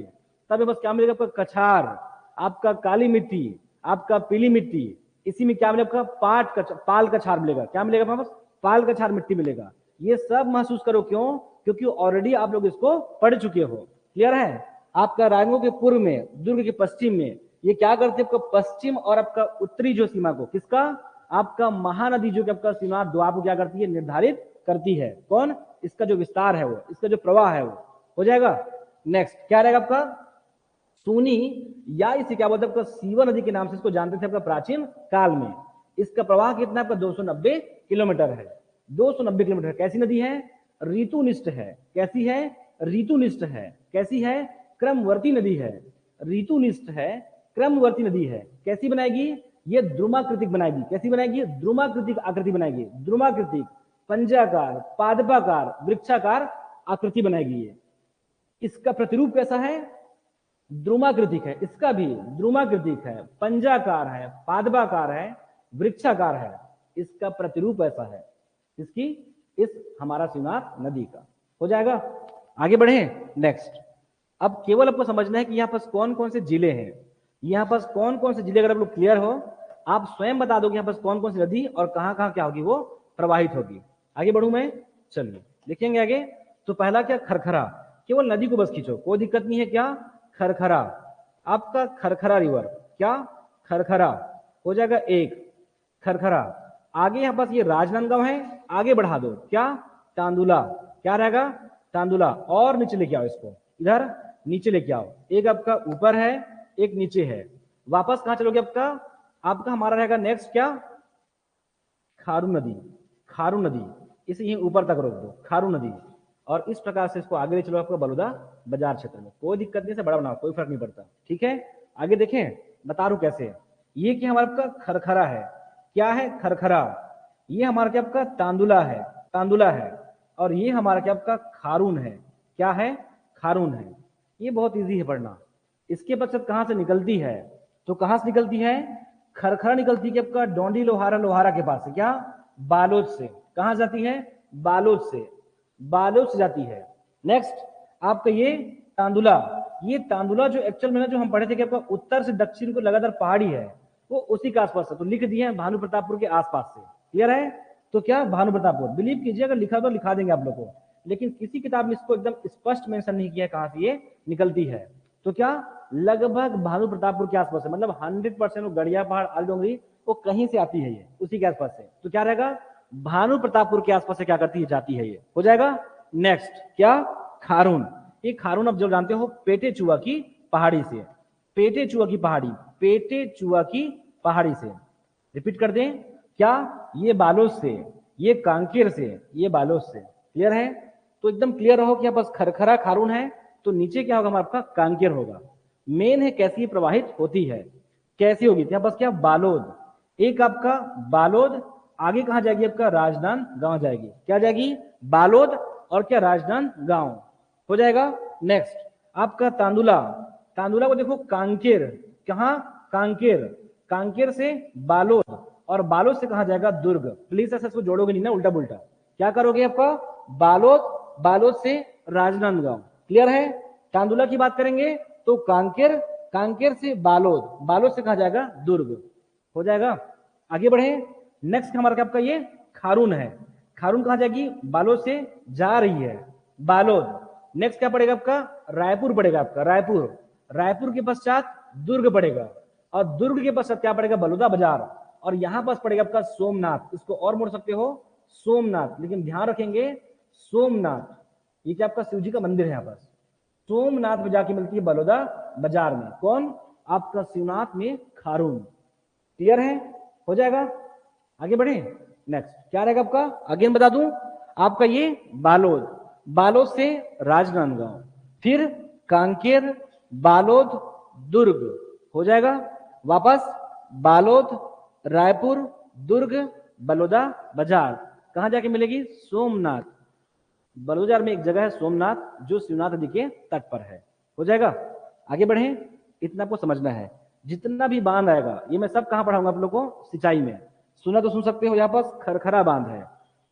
तब बस क्या मिलेगा आपका? कछार, आपका काली मिट्टी, आपका पीली मिट्टी। इसी में क्या मिलेगा आपका? पाल कछार मिलेगा। क्या मिलेगा? बस पाल कछार मिट्टी मिलेगा। ये सब महसूस करो, क्यों? क्योंकि ऑलरेडी आप लोग इसको पढ़ चुके हो, क्लियर है? आपका राजनांदगांव के पूर्व में, दुर्ग के पश्चिम में, ये क्या करते हैं आपका? पश्चिम और आपका उत्तरी जो सीमा को, किसका? आपका महानदी जो कि आपका शिवनाथ दोआब को क्या करती है? निर्धारित करती है। कौन? इसका जो विस्तार है वो, इसका जो प्रवाह है वो। हो जाएगा? नेक्स्ट क्या रहेगा आपका? सूनी या इसे क्या बोलते हैं आपका? सीवा नदी के नाम से इसको जानते थे आपका प्राचीन काल में। इसका प्रवाह कितना आपका? 290 किलोमीटर है। 290 किलोमीटर। कैसी नदी है? ऋतुनिष्ठ है। कैसी है? ऋतुनिष्ठ है। कैसी है? क्रमवर्ती नदी है। ऋतुनिष्ठ है, क्रमवर्ती नदी है। कैसी बनाएगी? ये द्रुमाकृतिक बनाएगी। कैसी बनाएगी? द्रुमाकृतिक आकृति बनाएगी। द्रुमाकृतिक, पंजाकार, पादपाकार, वृक्षाकार आकृति बनाएगी ये। इसका प्रतिरूप कैसा है? द्रुमाकृतिक है। इसका भी द्रुमाकृतिक है, पंजाकार है, पादपाकार है, वृक्षाकार है। इसका प्रतिरूप ऐसा है इसकी, इस हमारा शिवनाथ नदी का। हो जाएगा? आगे बढ़े नेक्स्ट। अब केवल आपको समझना है कि यहाँ पर कौन कौन से जिले हैं, यहाँ पर कौन कौन से जिले, अगर आप लोग क्लियर हो आप स्वयं बता दोगे यहाँ पर कौन कौन सी नदी और कहाँ कहाँ क्या होगी वो प्रवाहित होगी। आगे बढ़ू मैं, चलिए देखेंगे आगे। तो पहला क्या? खरखरा। केवल नदी को बस खींचो, कोई दिक्कत नहीं है। क्या? खरखरा, आपका खरखरा रिवर। क्या? खरखरा। हो जाएगा एक खरखरा। आगे यहाँ पास ये राजनांदगांव है, आगे बढ़ा दो। क्या? तांदुला। क्या रहेगा? तांदुला। और नीचे लेके आओ इसको, इधर नीचे लेके आओ। एक आपका ऊपर है, एक नीचे है। वापस कहां चलोगे? आपका हमारा रहेगा नेक्स्ट क्या? खारू नदी। खारू नदी, इसे यहीं ऊपर तक रोक दो, खारू नदी। और इस प्रकार से इसको आगे ले चलो आपका बलौदा बाजार क्षेत्र में। कोई दिक्कत नहीं, से बड़ा बनाओ, कोई फर्क नहीं पड़ता। ठीक है, आगे देखें, बता रहा हूं कैसे। ये क्या हमारा आपका खरखरा है। क्या है? खरखरा। ये हमारा क्या आपका? तांदुला है, तांदुला है। और ये हमारा क्या आपका? खारून है। क्या है? खारून है। ये बहुत इजी है पढ़ना। इसके पश्चात कहां से निकलती है? तो कहां से निकलती है? खरखरा निकलती है कि आपका डोंडी लोहारा, लोहारा के पास से। क्या? बालोद से। कहां जाती है? बालोद से, बालोद से जाती है। नेक्स्ट आपका ये तांदुला। ये तांदुला जो एक्चुअल में ना, जो हम पढ़े थे कि आपका उत्तर से दक्षिण को लगातार पहाड़ी है, वो उसी के आसपास है। तो लिख दिए हैं भानु प्रतापपुर के आसपास से। क्लियर है? तो क्या? भानु प्रतापपुर। बिलीव कीजिए, अगर लिखा तो लिखा देंगे आप लोग को। लेकिन किसी किताब में इसको एकदम स्पष्ट मेंशन नहीं किया है कहां से ये निकलती है। तो क्या लगभग भानु प्रतापपुर के आसपास है, मतलब 100% वो गड़िया पहाड़ आलडोंगरी वो कहीं से आती है, ये उसी के आसपास से। तो क्या रहेगा, भानु प्रतापपुर के आसपास से क्या करती है, जाती है, ये हो जाएगा। नेक्स्ट क्या, खारून। ये खारून अब जो जानते हो पेटे चुआ की पहाड़ी से, पेटे चुआ की पहाड़ी, पेटे चुआ की पहाड़ी से। रिपीट कर दें, क्या ये बालोद से, ये कांकेर से, ये बालोद से। क्लियर है, तो एकदम क्लियर रहो कि यहाँ पास खरखरा खारून है, तो नीचे क्या होगा हमारा, आपका कांकेर होगा। मेन है कैसी प्रवाहित होती है, कैसी होगी, यहाँ पास क्या बालोद, एक आपका बालोद, आगे कहां जाएगी आपका राजनांदगांव जाएगी, क्या जाएगी बालोद और क्या राजनांदगांव हो जाएगा। नेक्स्ट आपका तांदुला, तांदुला को देखो कांकेर, कहां कांकेर, कांकेर से बालोद और बालोद से कहां जाएगा दुर्ग। प्लीज ऐसा इसको जोड़ोगे नहीं ना उल्टा पुल्टा, क्या करोगे आपका बालोद, बालोद से राजनांदगांव। क्लियर है, तांदुला की बात करेंगे तो कांकेर, कांकेर से बालोद, बालोद से कहां जाएगा दुर्ग हो जाएगा। आगे बढ़े, नेक्स्ट हमारा क्या आपका ये खारून है, खारून कहां जाएगी बालोद से जा रही है बालोद। नेक्स्ट क्या पड़ेगा आपका रायपुर पड़ेगा आपका रायपुर, रायपुर के पश्चात दुर्ग पड़ेगा और दुर्ग के पश्चात क्या पड़ेगा बलौदा बाजार और यहां पास पड़ेगा आपका सोमनाथ। इसको और मोड़ सकते हो सोमनाथ, लेकिन ध्यान रखेंगे सोमनाथ ये क्या आपका शिव जी का मंदिर है, यहाँ पास सोमनाथ में जाके मिलती है बलौदा बाजार में, कौन आपका शिवनाथ में खारून। क्लियर है, हो जाएगा। आगे बढ़े, नेक्स्ट क्या रहेगा आपका, अगेन बता दूं आपका ये बालोद, बालोद से राजनांदगांव, फिर कांकेर, बालोद, दुर्ग हो जाएगा। वापस बालोद, रायपुर, दुर्ग, बलौदा बाजार, कहां जाके मिलेगी सोमनाथ। बलौदा में एक जगह है सोमनाथ जो शिवनाथ नदी के तट पर है, हो जाएगा। आगे बढ़े, इतना आपको समझना है, जितना भी बांध आएगा ये मैं सब कहां पढ़ाऊंगा आप लोगों को, सिंचाई में। सुना तो सुन सकते हो, यहाँ पास खरखरा बांध है,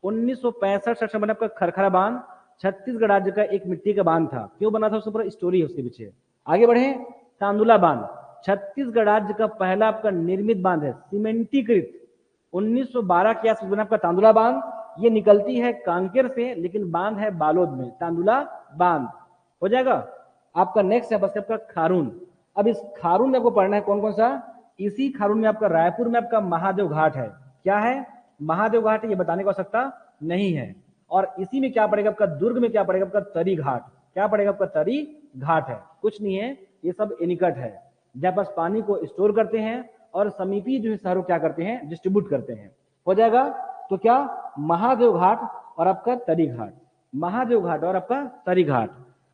1965 में बना आपका खरखरा बांध, छत्तीसगढ़ राज्य का एक मिट्टी का बांध था। क्यों बना था उसके ऊपर स्टोरी है उसके पीछे। आगे बढ़े, तांदुला बांध छत्तीसगढ़ राज्य का पहला आपका निर्मित बांध है, सीमेंटीकृत, 1912 के आसपास बना आपका तांदुला बांध। ये निकलती है कांकेर से लेकिन बांध है बालोद में, तांदुला बांध हो जाएगा। आपका नेक्स्ट है बस आपका खारून। अब इस खारून में आपको पढ़ना है कौन कौन सा, इसी खारून में आपका रायपुर में आपका महादेव घाट है, क्या है महादेव घाट है, ये बताने की आवश्यकता नहीं है। और इसी में क्या पड़ेगा आपका दुर्ग में क्या पड़ेगा आपका तरी घाट, क्या पड़ेगा आपका तरी घाट है, कुछ नहीं है, ये सब एनिकट है जहां पास पानी को स्टोर करते हैं और समीपी जो शहरों क्या करते हैं डिस्ट्रीब्यूट करते हैं, हो जाएगा। तो क्या महादेव घाट और आपका तरी घाट, महादेव घाट और आपका तरी घाट।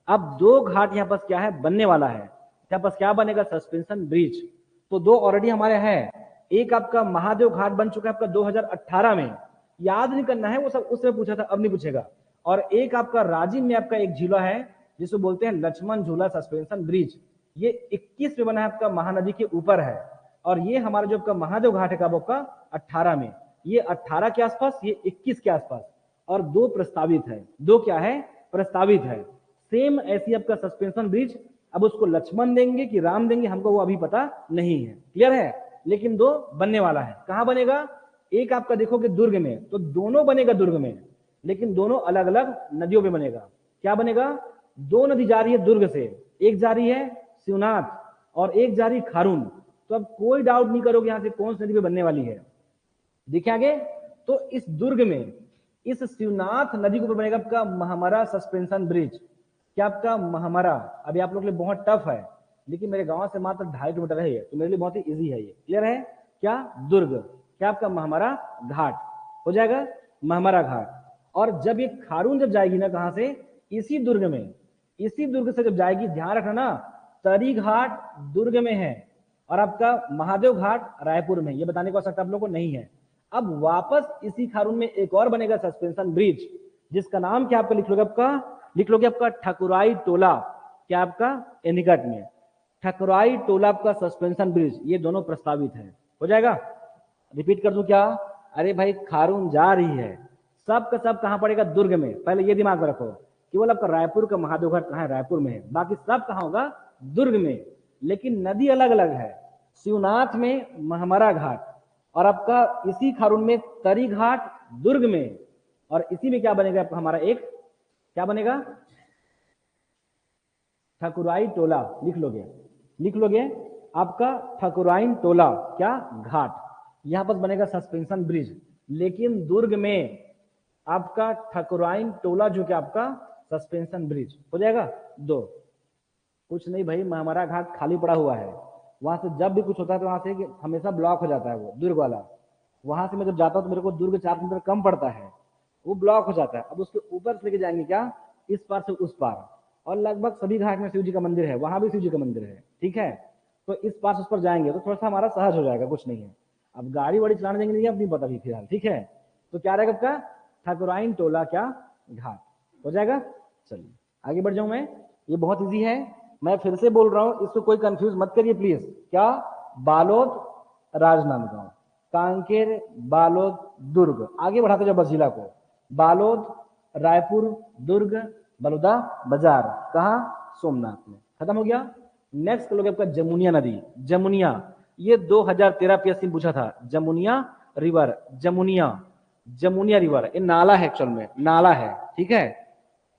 अब दो घाट यहाँ पास क्या है बनने वाला है, यहाँ पास क्या बनेगा सस्पेंशन ब्रिज। तो दो ऑलरेडी हमारे हैं, एक आपका महादेव घाट बन चुका है आपका 2018 में, याद नहीं करना है वो सब उससे पूछा था अब नहीं पूछेगा। और एक आपका राजिम में आपका एक झूला है जिसको बोलते हैं लक्ष्मण झूला सस्पेंशन ब्रिज, ये 21 में बना है आपका महानदी के ऊपर है। और ये हमारा जो आपका महादेव घाट है कब आपका 18 में, ये 18 के आसपास, ये 21 के आसपास। और दो प्रस्तावित है, दो क्या है प्रस्तावित है, सेम ऐसी आपका सस्पेंशन ब्रिज। अब उसको लक्ष्मण देंगे कि राम देंगे हमको वो अभी पता नहीं है, क्लियर है, लेकिन दो बनने वाला है। कहां बनेगा, एक आपका देखोगे दुर्ग में, तो दोनों बनेगा दुर्ग में, लेकिन दोनों अलग अलग नदियों में बनेगा। क्या बनेगा, दो नदी जा रही है दुर्ग से, एक जा रही है शिवनाथ और एक जा रही खारून। तो अब कोई डाउट नहीं करोगे यहां से कौन सी नदी पे बनने वाली है, देखिए आगे। तो इस दुर्ग में इस शिवनाथ नदी के ऊपर बनेगा आपका महामरा सस्पेंशन ब्रिज। क्या आपका महामरा, अभी आप लोग के लिए बहुत टफ है, लेकिन मेरे गांव से मात्र 2.5 किलोमीटर है ये, तो मेरे लिए बहुत ही इजी है ये, क्लियर है। क्या दुर्ग, क्या आपका महामरा घाट हो जाएगा, महामरा घाट। और जब ये खारून जब जाएगी ना कहां से, इसी दुर्ग में, इसी दुर्ग से जब जाएगी, ध्यान रखना ना, तरी घाट दुर्ग में है और आपका महादेव घाट रायपुर में, ये बताने को आवश्यकता आप लोगों को नहीं है। अब वापस इसी खारून में एक और बनेगा सस्पेंशन ब्रिज, जिसका नाम क्या आपका लिख लोगे, आपका लिख लोगे आपका ठकुराई टोला, क्या आपका एनिकट में ठकुराई टोला आपका सस्पेंशन ब्रिज, ये दोनों प्रस्तावित है, हो जाएगा। रिपीट कर दूं क्या, अरे भाई खारून जा रही है, सब का सब कहां पड़ेगा दुर्ग में, पहले ये दिमाग में रखो, केवल आपका रायपुर का महादेव घाट कहां है रायपुर में है, बाकी सब कहां होगा दुर्ग में, लेकिन नदी अलग अलग है, शिवनाथ में महामरा घाट और आपका इसी खारून में तरी घाट दुर्ग में, और इसी में क्या बनेगा आपका हमारा एक क्या बनेगा? ठकुराई टोला लिख लोगे आपका ठकुराइन टोला क्या घाट। यहां पर बनेगा सस्पेंशन ब्रिज, लेकिन दुर्ग में आपका ठकुराइन टोला जो कि आपका सस्पेंशन ब्रिज हो जाएगा। दो, कुछ नहीं भाई, हमारा घाट खाली पड़ा हुआ है, वहां से जब भी कुछ होता है तो वहां से हमेशा ब्लॉक हो जाता है वो दुर्ग वाला। वहां से मैं जब जाता हूँ तो मेरे को दुर्ग 4 किलोमीटर कम पड़ता है, वो ब्लॉक हो जाता है। अब उसके ऊपर से लेके जाएंगे क्या, इस पार से उस पार, और लगभग सभी घाट में शिव जी का मंदिर है, वहां भी शिव जी का मंदिर है, ठीक है। तो इस पार से उस पर जाएंगे तो थोड़ा सा हमारा सहज हो जाएगा, कुछ नहीं है। अब गाड़ी वाड़ी चलाने देंगे नहीं, अब नहीं पता भी फिलहाल, ठीक है। तो क्या रहेगा आपका ठाकुराइन टोला क्या घाट हो जाएगा। चलिए आगे बढ़ जाऊं मैं, ये बहुत इजी है, मैं फिर से बोल रहा हूं, इसको कोई कंफ्यूज मत करिए प्लीज। क्या? बालोद, राजनांदगांव, कांकेर, बालोद, दुर्ग। आगे बढ़ाते जाओ बस जिला को, बालोद, रायपुर, दुर्ग, बलौदा बाजार, कहा? सोमनाथ में। खत्म हो गया। नेक्स्ट लोग आपका जमुनिया नदी। जमुनिया, ये 2013 पीएससी पूछा था, जमुनिया रिवर, जमुनिया रिवर, ये नाला है, एक्चुअल में नाला है, ठीक है।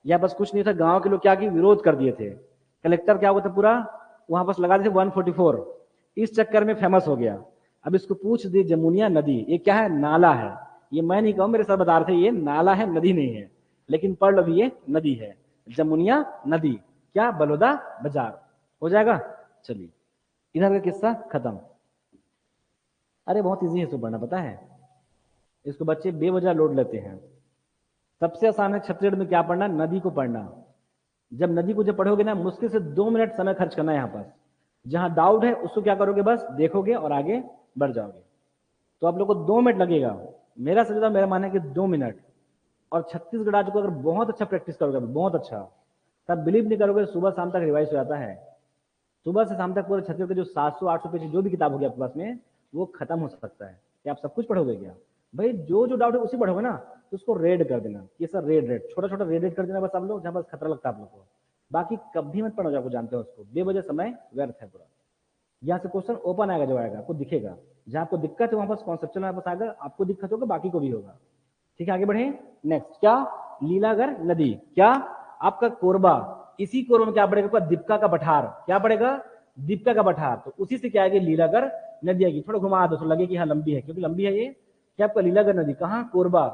यह बस कुछ नहीं था, गांव के लोग क्या की विरोध कर दिए थे, कलेक्टर क्या हुआ था पूरा वहां बस लगा दिए थे 144, इस चक्कर में फेमस हो गया। अब इसको पूछ दी जमुनिया नदी, ये क्या है? नाला है। ये मैं नहीं कहूं, मेरे साथ बता रहे थे, ये नाला है, नदी नहीं है, लेकिन पढ़ लो भी ये नदी है। जमुनिया नदी क्या? बलौदा बाजार हो जाएगा। चलिए इधर का किस्सा खत्म। अरे बहुत इजी है इसको पढ़ना, पता है, इसको बच्चे बेवजह लोड लेते हैं। सबसे आसान है छत्तीसगढ़ में क्या पढ़ना? नदी को पढ़ना। जब नदी को जब पढ़ोगे ना, मुश्किल से 2 मिनट समय खर्च करना है यहाँ पर। जहां डाउट है उसको क्या करोगे, बस देखोगे और आगे बढ़ जाओगे। तो आप लोग को 2 मिनट लगेगा, मेरा समझा, मेरा मानना है कि 2 मिनट। और छत्तीसगढ़ राज्य को अगर बहुत अच्छा प्रैक्टिस करोगे, बहुत अच्छा, तब बिलीव नहीं करोगे, सुबह शाम तक रिवाइज हो जाता है। सुबह से शाम तक पूरे छत्तीसगढ़ के जो 700-800 पेज जो भी किताब होगी आपके पास में, वो खत्म हो सकता है। क्या आप सब कुछ पढ़ोगे क्या? भाई जो जो डाउट है उसी पढ़ोगे ना, तो उसको रेड कर देना, ये सर रेड छोटा छोटा रेड कर देना बस आप लोग, जहां बस खतरा लगता है आप लोग को। बाकी कभी मत पढ़ो, आपको जानते हो उसको, बेवजह समय व्यर्थ है पूरा। यहाँ से क्वेश्चन ओपन आएगा, जो आएगा आपको दिखेगा, जहां आपको दिक्कत है वहां पर कॉन्सेप्चुअल पास आएगा, आपको दिक्कत होगा बाकी को भी होगा, ठीक है। आगे बढ़े, नेक्स्ट क्या? लीलागर नदी क्या? आपका कोरबा। इसी कोरबा में क्या पड़ेगा? दीपका का पठार। क्या पड़ेगा? दीपका का पठार। तो उसी से क्या आएगी? लीलागर नदी आएगी। थोड़ा घुमा दो तो लगे कि हाँ लंबी है, क्योंकि लंबी है ये। क्या आपका लीलागर नदी कहाँ? कोरबा।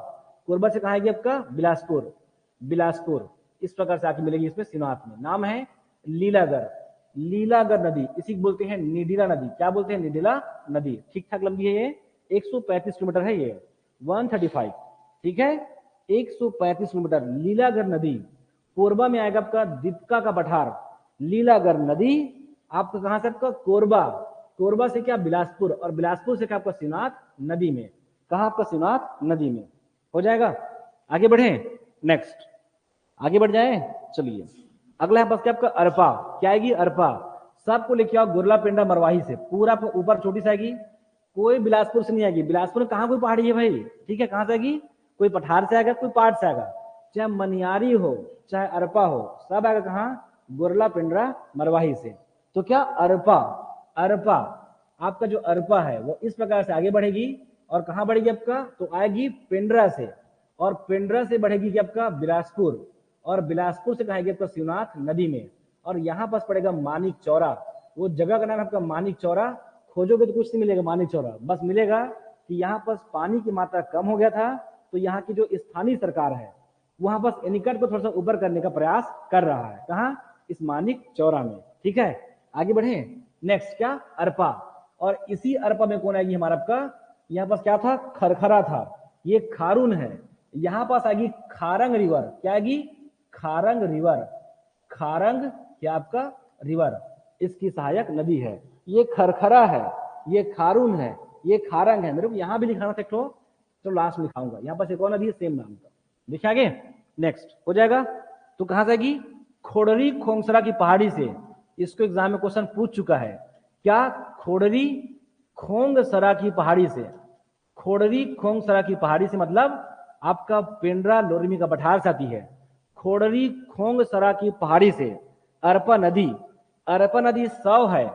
कोरबा से कहाँ आएगी आपका? बिलासपुर। बिलासपुर इस प्रकार से आके मिलेगी इसमें सिनात में। नाम है लीलागर। लीलागर नदी, इसी को बोलते हैं निडिला नदी। क्या बोलते हैं? निडिला नदी। ठीक ठाक लंबी है ये, 135 किलोमीटर है ये, 135, ठीक है, 135 किलोमीटर। लीलागर नदी कोरबा में आएगा आपका दीपका का पठार। लीलागर नदी आपका कहां से? आपका कोरबा। कोरबा से क्या? बिलासपुर। और बिलासपुर से क्या? आपका सिनात नदी में। कहा आपका? सिनात नदी में हो जाएगा। आगे बढ़े, नेक्स्ट आगे बढ़ जाए। चलिए अगला है बस क्या आपका? अरपा। क्या आएगी? अरपा। सबको लेके आओ गुरला पिंडा मरवाही से, पूरा ऊपर छोटी से आएगी, कोई बिलासपुर से नहीं आएगी। बिलासपुर में कहां कोई पहाड़ी है भाई, ठीक है, कहां से आएगी? कोई पठार से आएगा, कोई पहाड़ से आएगा, चाहे मनियारी हो चाहे अरपा हो, सब आएगा कहां? गुरला पिंडरा मरवाही से। तो क्या? अरपा। अरपा आपका जो अरपा है वो इस प्रकार से आगे बढ़ेगी, और कहां बढ़ेगी आपका? तो आएगी पिंडरा से, और पिंडरा से बढ़ेगी कि आपका बिलासपुर, और बिलासपुर से कहेगी आपका शिवनाथ नदी में। और यहां पास पड़ेगा मानिक चौरा। वो जगह का नाम है आपका मानिक चौरा। खोजोगे तो कुछ नहीं मिलेगा मानिक चौरा, बस मिलेगा कि यहाँ पर पानी की मात्रा कम हो गया था, तो यहाँ की जो स्थानीय सरकार है वहां बस एनीकट को थोड़ा सा ऊपर करने का प्रयास कर रहा है। कहा? इस मानिक चौरा में, ठीक है। आगे बढ़े, नेक्स्ट क्या? अरपा। और इसी अरपा में कौन आएगी हमारा? आपका यहाँ पास क्या था? खरखरा था, ये खारून है। यहां पास आएगी खारंग रिवर। क्या आएगी? खारंग रिवर। खारंग क्या आपका? रिवर, इसकी सहायक नदी है। ये खरखरा है, ये खारून है, ये खारंग है। मेरे को यहां भी लिखाना था तो लास्ट में लिखाऊंगा। यहाँ पास एक और नदी है सेम नाम का, देखिए आगे, नेक्स्ट हो जाएगा। तो कहां से आएगी? खोड़री खोंगसरा की पहाड़ी से। इसको एग्जाम में क्वेश्चन पूछ चुका है। क्या? खोड़री खोंगसरा की पहाड़ी से। खोड़री खोंगसरा की पहाड़ी से मतलब आपका पेंड्रा लोरिमी का पठार से आती है। खोड़री खोंगसरा की पहाड़ी से अरपा नदी। अरपा नदी 100 है,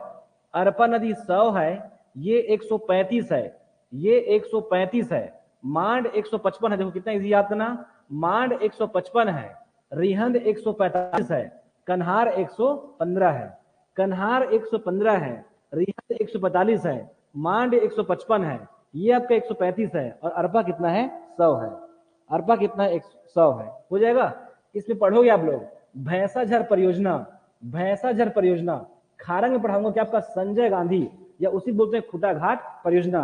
अरपा नदी 100 है, ये 135 है, ये 135 है, मांड 155 है। देखो कितना इजी याद करना, मांड 155 है, रिहंद 145 है, कन्हार 115 है, कन्हार 115 है, रिहंद 145 है, मांड 155 है, ये आपका 135 है, और अरपा कितना है 100 है। अरपा कितना है 100 है। हो जाएगा। इसमें पढ़ोगे आप लोग भैंसाझर परियोजना, भैंसाझर परियोजना खारंग में पढ़ाऊंगा कि आपका संजय गांधी या उसी बोलते हैं खुटा घाट परियोजना।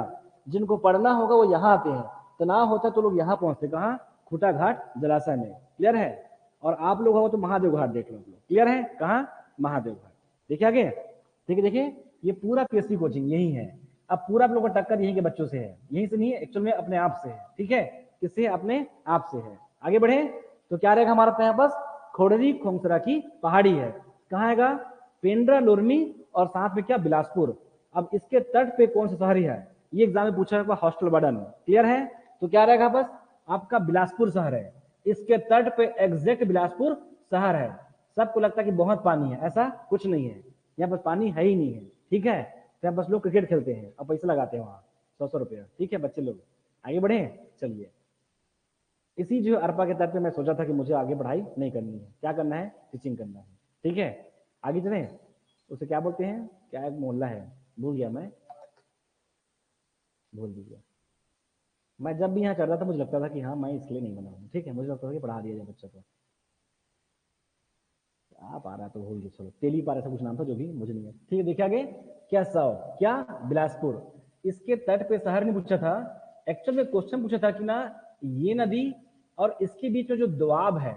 जिनको पढ़ना होगा वो यहाँ आते हैं, तनाव होता है तो लोग यहाँ पहुंचते, कहाँ, खुटा घाट जलाशय में। क्लियर है। और आप लोग हो तो महादेव घाट देख लो। क्लियर है। कहाँ, महादेव घाट। देखिए आगे, देखिए देखिए ये पूरा पीएससी कोचिंग यही है। अब पूरा आप लोगों का टक्कर यहीं के बच्चों से है, यहीं से नहीं है एक्चुअल में, अपने आप से है। ठीक है, किससे, अपने आप से है। आगे बढ़े तो क्या रहेगा हमारा यहाँ पास, खोड़री खोंसरा की पहाड़ी है। कहाँ आएगा, पेंड्रा लोरमी और साथ में क्या, बिलासपुर। अब इसके तट पे कौन सा शहर है, ये एग्जाम में पूछा है, हॉस्टल बर्डन। क्लियर है। तो क्या रहेगा बस, आपका बिलासपुर शहर है, इसके तट पे एग्जैक्ट बिलासपुर शहर है। सबको लगता है कि बहुत पानी है, ऐसा कुछ नहीं है, यहाँ पर पानी है ही नहीं है। ठीक है, तो यहाँ बस लोग क्रिकेट खेलते हैं और पैसे लगाते हैं वहां 100-100 रुपया। ठीक है बच्चे लोग, आगे बढ़े। चलिए, इसी जो अरपा के तट पे मैं सोचा था कि मुझे आगे पढ़ाई नहीं करनी है, क्या करना है, टीचिंग करना है। ठीक है, आगे चले। उसे क्या बोलते हैं, क्या एक मोहल्ला है, भूल गया मैं, भूल दीजिए। मैं जब भी यहाँ चढ़ता था मुझे लगता था कि हाँ मैं इसके लिए नहीं बना हूँ। ठीक है, मुझे लगता था कि पढ़ा दिया जाए बच्चों को। आप आ रहा तो भूल गए, चलो तेली पार ऐसा कुछ नाम था, जो भी मुझे नहीं है। ठीक है, देखिए आगे क्या, सौ क्या, बिलासपुर। इसके तट पे शहर ने पूछा था, एक्चुअल में क्वेश्चन पूछा था कि ना ये नदी और इसके बीच में जो दोआब है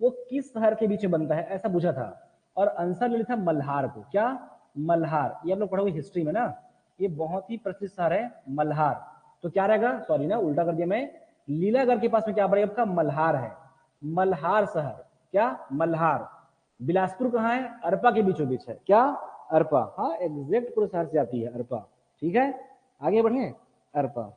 वो किस शहर के बीच में बनता है, ऐसा पूछा था। और आंसर ले था मल्हार को। क्या, मल्हार। ये आप लोग पढ़ोगे हिस्ट्री में ना, ये बहुत ही प्रसिद्ध शहर है मल्हार। तो क्या रहेगा, सॉरी ना उल्टा कर दिया मैं, लीलागढ़ के पास में क्या पड़ेगा आपका, मल्हार है, मल्हार शहर। क्या, मल्हार। बिलासपुर कहाँ है, अरपा के बीचों बीच है। क्या, अरपा। हाँ एग्जैक्ट पूरे शहर से आती है अरपा। ठीक है, आगे बढ़े। अरपा,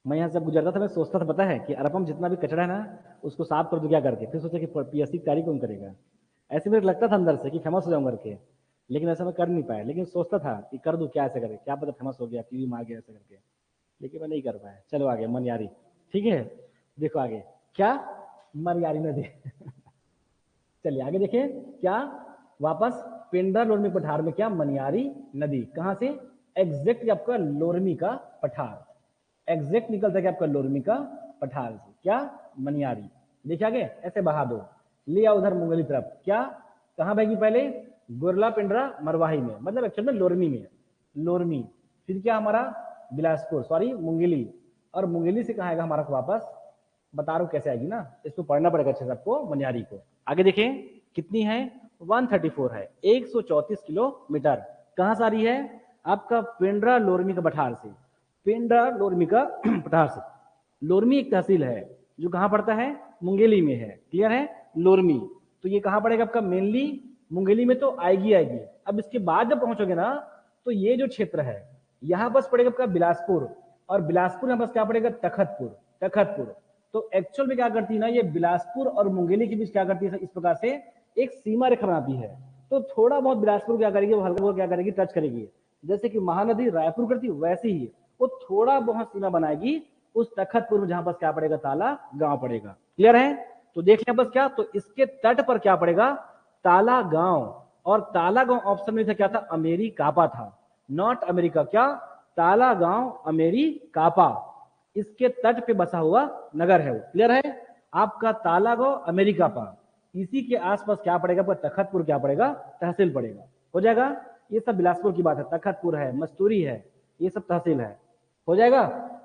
मैं यहाँ से गुजरता था, मैं सोचता था पता है कि अरपा में जितना भी कचरा है ना उसको साफ कर दो क्या करके, फिर सोचा कि पीएससी की तैयारी कौन करेगा। ऐसे मेरे लगता था अंदर से कि फेमस हो जाऊंगा करके, लेकिन ऐसा मैं कर नहीं पाया। लेकिन सोचता था कि कर दूं, क्या ऐसे करे, क्या पता फेमस हो गया, टीवी में आ गया ऐसे करके, लेकिन मैं नहीं कर पाया। चलो आगे, मनयारी। ठीक है, देखो आगे क्या, मनयारी नदी चलिए आगे देखिए क्या, वापस पेंड्रा लोरमी पठार में क्या, मनियारी नदी। कहां से, एग्जैक्ट आपका लोरमी का पठार, एग्जैक्ट निकलता है आपका लोरमी का पठार से। क्या, मनियारी। देखिए आगे, ऐसे बहा दो, ले आओ उधर मुंगली तरफ। क्या, कहां बहेगी पहले, गुरला पिंडरा मरवाही में, मतलब एक्चुअल में लोरमी में, लोरमी। फिर क्या हमारा, बिलासपुर, सॉरी मुंगेली, और मुंगेली से कहा आएगा हमारा वापस, बता रहा हूं कैसे आएगी ना, इसको पढ़ना पड़ेगा अच्छे से आपको, मनियारी को। आगे देखिए कितनी है, 134 है, 134 किलोमीटर। कहां से आ रही है, आपका पेंड्रा लोरमी का पठार से, पेंड्रा लोरमी का पठार से। लोरमी एक तहसील है जो कहां पड़ता है, मुंगेली में है। क्लियर है, लोरमी। तो ये कहां पड़ेगा आपका, मेनली मुंगेली में तो आएगी आएगी। अब इसके बाद जब पहुंचोगे ना तो ये जो क्षेत्र है यहां बस पड़ेगा आपका बिलासपुर, और बिलासपुर में बस क्या पड़ेगा, तखतपुर, तखतपुर। तो एक्चुअल में क्या करती है ना, ये बिलासपुर और मुंगेली के बीच क्या करती है, इस प्रकार से एक सीमा रेखा बनाती है। तो थोड़ा बहुत बिलासपुर क्या करेगी, वो हल्का क्या करेगी, टच करेगी। जैसे कि महानदी रायपुर करती वैसे ही वो थोड़ा बहुत सीमा बनाएगी उस तखतपुर में, जहां पर क्या पड़ेगा, ताला गांव पड़ेगा। क्लियर है। तो देख लिया बस क्या, तो इसके तट पर क्या पड़ेगा, ताला गांव। और ताला गांव ऑप्शन में था क्या था, अमेरिकापा था, नॉट अमेरिका। क्या, ताला गांव अमेरिकापा, इसके तट पे बसा हुआ नगर है वो। क्लियर है, आपका ताला गांव अमेरिकापा, इसी के आसपास क्या पड़ेगा, आपका तखतपुर क्या पड़ेगा, तहसील पड़ेगा। हो जाएगा। ये सब बिलासपुर की बात है, तखतपुर है, मस्तूरी है, ये सब तहसील है। हो जाएगा।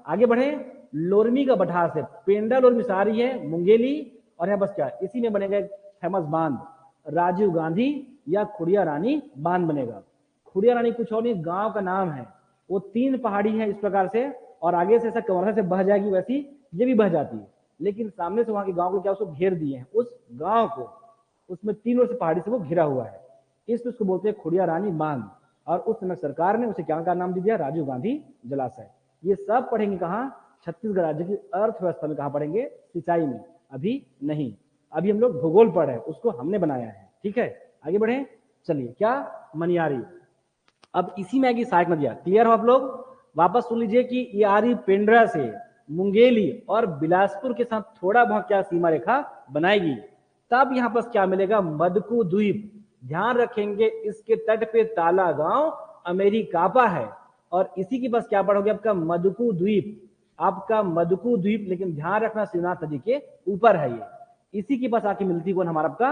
आगे बढ़े, लोरमी का बठार से पेंडा लोरमी से आ रही है मुंगेली, और यहाँ बस क्या, इसी में बनेगा एक फेमस बांध, राजीव गांधी या खुड़िया रानी बांध बनेगा। खुड़िया रानी कुछ और नहीं, गांव का नाम है। वो 3 पहाड़ी है इस प्रकार से, और आगे से ऐसा कंवरसा से बह जाएगी, वैसी ये भी बह जाती है, लेकिन सामने से वहां के गांव को क्या, उसको घेर दिए हैं, उस गांव को, उसमें 3 ओर से पहाड़ी से वो घिरा हुआ है, इसलिए उसको बोलते हैं खुड़िया रानी बांध। और उस समय सरकार ने उसे क्या का नाम दिया, राजीव गांधी जलाशय। ये सब पढ़ेंगे कहाँ, छत्तीसगढ़ राज्य की अर्थव्यवस्था में। कहाँ पढ़ेंगे, सिंचाई में। अभी नहीं, अभी हम लोग भूगोल पढ़ रहे हैं, उसको हमने बनाया है। ठीक है, आगे बढ़े। चलिए क्या, मनियारी। अब इसी में आएगी सहायक नदियां। क्लियर हो आप लोग, वापस सुन लीजिए कि ये आ रही पेंड्रा से, मुंगेली और बिलासपुर के साथ थोड़ा बहुत क्या सीमा रेखा बनाएगी, तब यहाँ पर क्या मिलेगा, मदकू द्वीप। ध्यान रखेंगे इसके तट पे ताला गांव अमेरिकापा है और इसी के पास क्या पड़ोगे आपका मदकू द्वीप, आपका मदकू द्वीप। लेकिन ध्यान रखना शिवनाथ नदी के ऊपर है ये, इसी के पास आके मिलती कौन हमारा आपका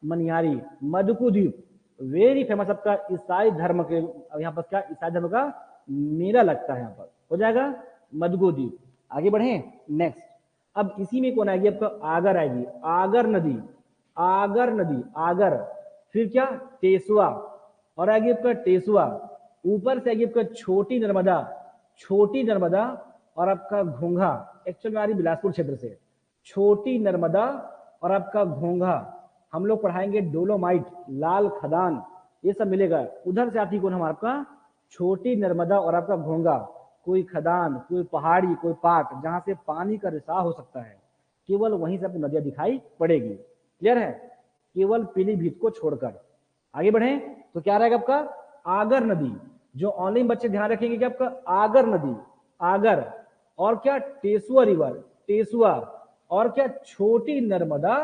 मनियारी, मदकू द्वीप। वेरी फेमस आपका ईसाई धर्म के, यहाँ पर क्या ईसाई धर्म का मेला लगता है, यहाँ पर हो जाएगा मदकू द्वीप। आगे बढ़े नेक्स्ट। अब इसी में कौन आएगी आपका आगर आएगी, आगर नदी, आगर नदी, आगर। फिर क्या टेसुआ और आएगी आपका टेसुआ। ऊपर से आएगी आपका छोटी नर्मदा, छोटी नर्मदा और आपका घोंघा। एक्चुअल में आ रही बिलासपुर क्षेत्र से, छोटी नर्मदा और आपका घोंघा। हम लोग पढ़ाएंगे डोलोमाइट, लाल खदान, ये सब मिलेगा। उधर से आती कौन हमारा आपका छोटी नर्मदा और आपका घोंघा। कोई खदान, कोई पहाड़ी, कोई पाट जहां से पानी का रिसाव हो सकता है, केवल वहीं से आपको नदियां दिखाई पड़ेगी। क्लियर है, केवल पीलीभीत को छोड़कर। आगे बढ़े तो क्या रहेगा आपका आगर नदी। जो ऑनलाइन बच्चे ध्यान रखेंगे कि आपका आगर नदी, आगर और क्या टेसुआ रिवर, टेसुआ और क्या छोटी नर्मदा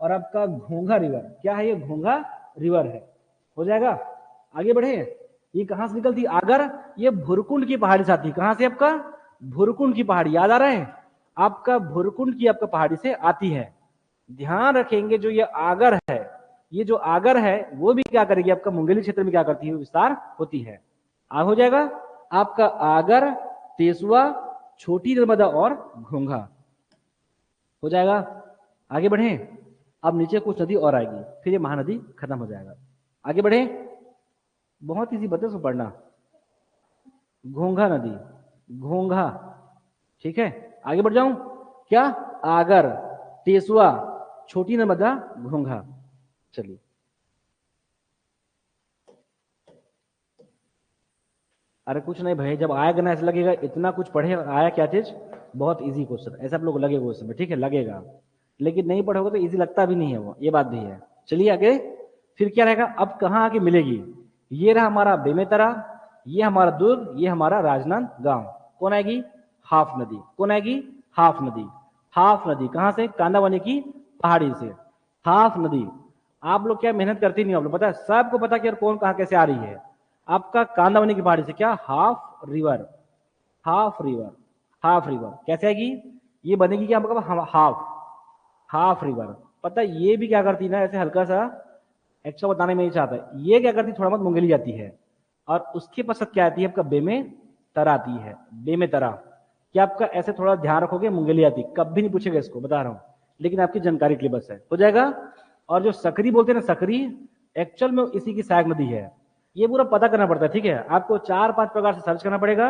और आपका घोंघा रिवर। क्या है ये, घोंघा रिवर है, हो जाएगा। आगे बढ़े, ये कहां से निकलती आगर, ये भुरकुंड की पहाड़ी से आती है। कहां से आपका भुरकुंड की पहाड़ी, याद आ रहा है आपका भुरकुंड की आपका पहाड़ी से आती है। ध्यान रखेंगे जो ये आगर है, ये जो आगर है वो भी क्या करेगी आपका मुंगेली क्षेत्र में क्या करती है, विस्तार होती है। हो जाएगा आपका आगर, तेसुआ, छोटी नर्मदा और घोंघा, हो जाएगा। आगे बढ़े, अब नीचे कुछ नदी और आएगी, फिर ये महानदी खत्म हो जाएगा। आगे बढ़े, बहुत इजी बता, उसको पढ़ना, घोंघा नदी, घोंघा, ठीक है। आगे बढ़ जाऊं, क्या आगर, तेसुआ, छोटी नर्मदा, घोंघा। चलिए अरे कुछ नहीं भाई, जब आएगा ना ऐसा लगेगा इतना कुछ पढ़े, आया क्या चीज, बहुत इजी क्वेश्चन, ऐसा आप लोग लगेगा उस समय, ठीक है लगेगा, लेकिन नहीं पढ़ोगे तो इजी लगता भी नहीं है वो, ये बात भी है। चलिए आगे, फिर क्या रहेगा, अब कहाँ आके मिलेगी, ये रहा हमारा बेमेतरा, ये हमारा दुर्ग, ये हमारा राजनांदगांव। कौन आएगी, हाफ नदी। कौन आएगी, हाफ नदी। हाफ नदी कहाँ से, कांदावनी की पहाड़ी से, हाफ नदी। आप लोग क्या मेहनत करती नहीं, आप लोग पता है, सबको पता कि यार कौन कहाँ कैसे आ रही है। आपका कांदावनी की पहाड़ी से क्या, half river, half river, half river कैसे आएगी, ये बनेगी क्या आपका हाफ, हाफ रिवर। पता है ये भी क्या करती है ना, ऐसे हल्का सा एक्स्ट्रा बताने में नहीं चाहता, ये क्या करती, थोड़ा बहुत मुंगेली जाती है और उसके पश्चात क्या आती है आपका बेमेतरा आती है, बेमेतरा। क्या आपका ऐसे थोड़ा ध्यान रखोगे, मुंगेली आती, कभी नहीं पूछेगा इसको, बता रहा हूं, लेकिन आपकी जानकारी के लिए बस है, हो जाएगा। और जो सकरी बोलते हैं ना, सकरी एक्चुअल में इसी की सहायक नदी है, ये पूरा पता करना पड़ता है, ठीक है। आपको 4-5 प्रकार से सर्च करना पड़ेगा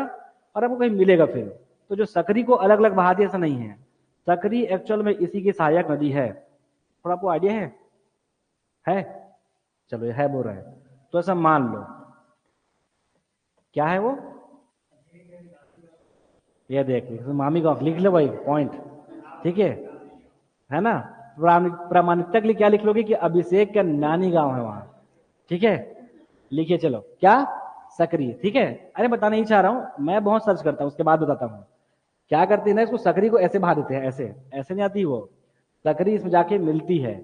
और आपको कहीं मिलेगा फिर। तो जो सकरी को अलग अलग बहा दिया ऐसा नहीं है, सकरी एक्चुअल में इसी की सहायक नदी है। थोड़ा आपको आइडिया है? चलो ये है बोल रहा है तो ऐसा मान लो, क्या है वो, ये देख मामी का लिख लो भाई पॉइंट, ठीक है ना। प्रामाणिकता के लिए क्या लिख लोगे कि अभिषेक का नानी गांव है वहां, ठीक है, लिखिए। चलो क्या, सकरी, ठीक है। अरे बताना ही चाह रहा हूं, मैं बहुत सर्च करता हूं उसके बाद बताता हूं। क्या करते हैं ना, इसको सकरी को ऐसे बहा देते हैं, ऐसे ऐसे नहीं आती वो, सकरी इसमें जाके मिलती है,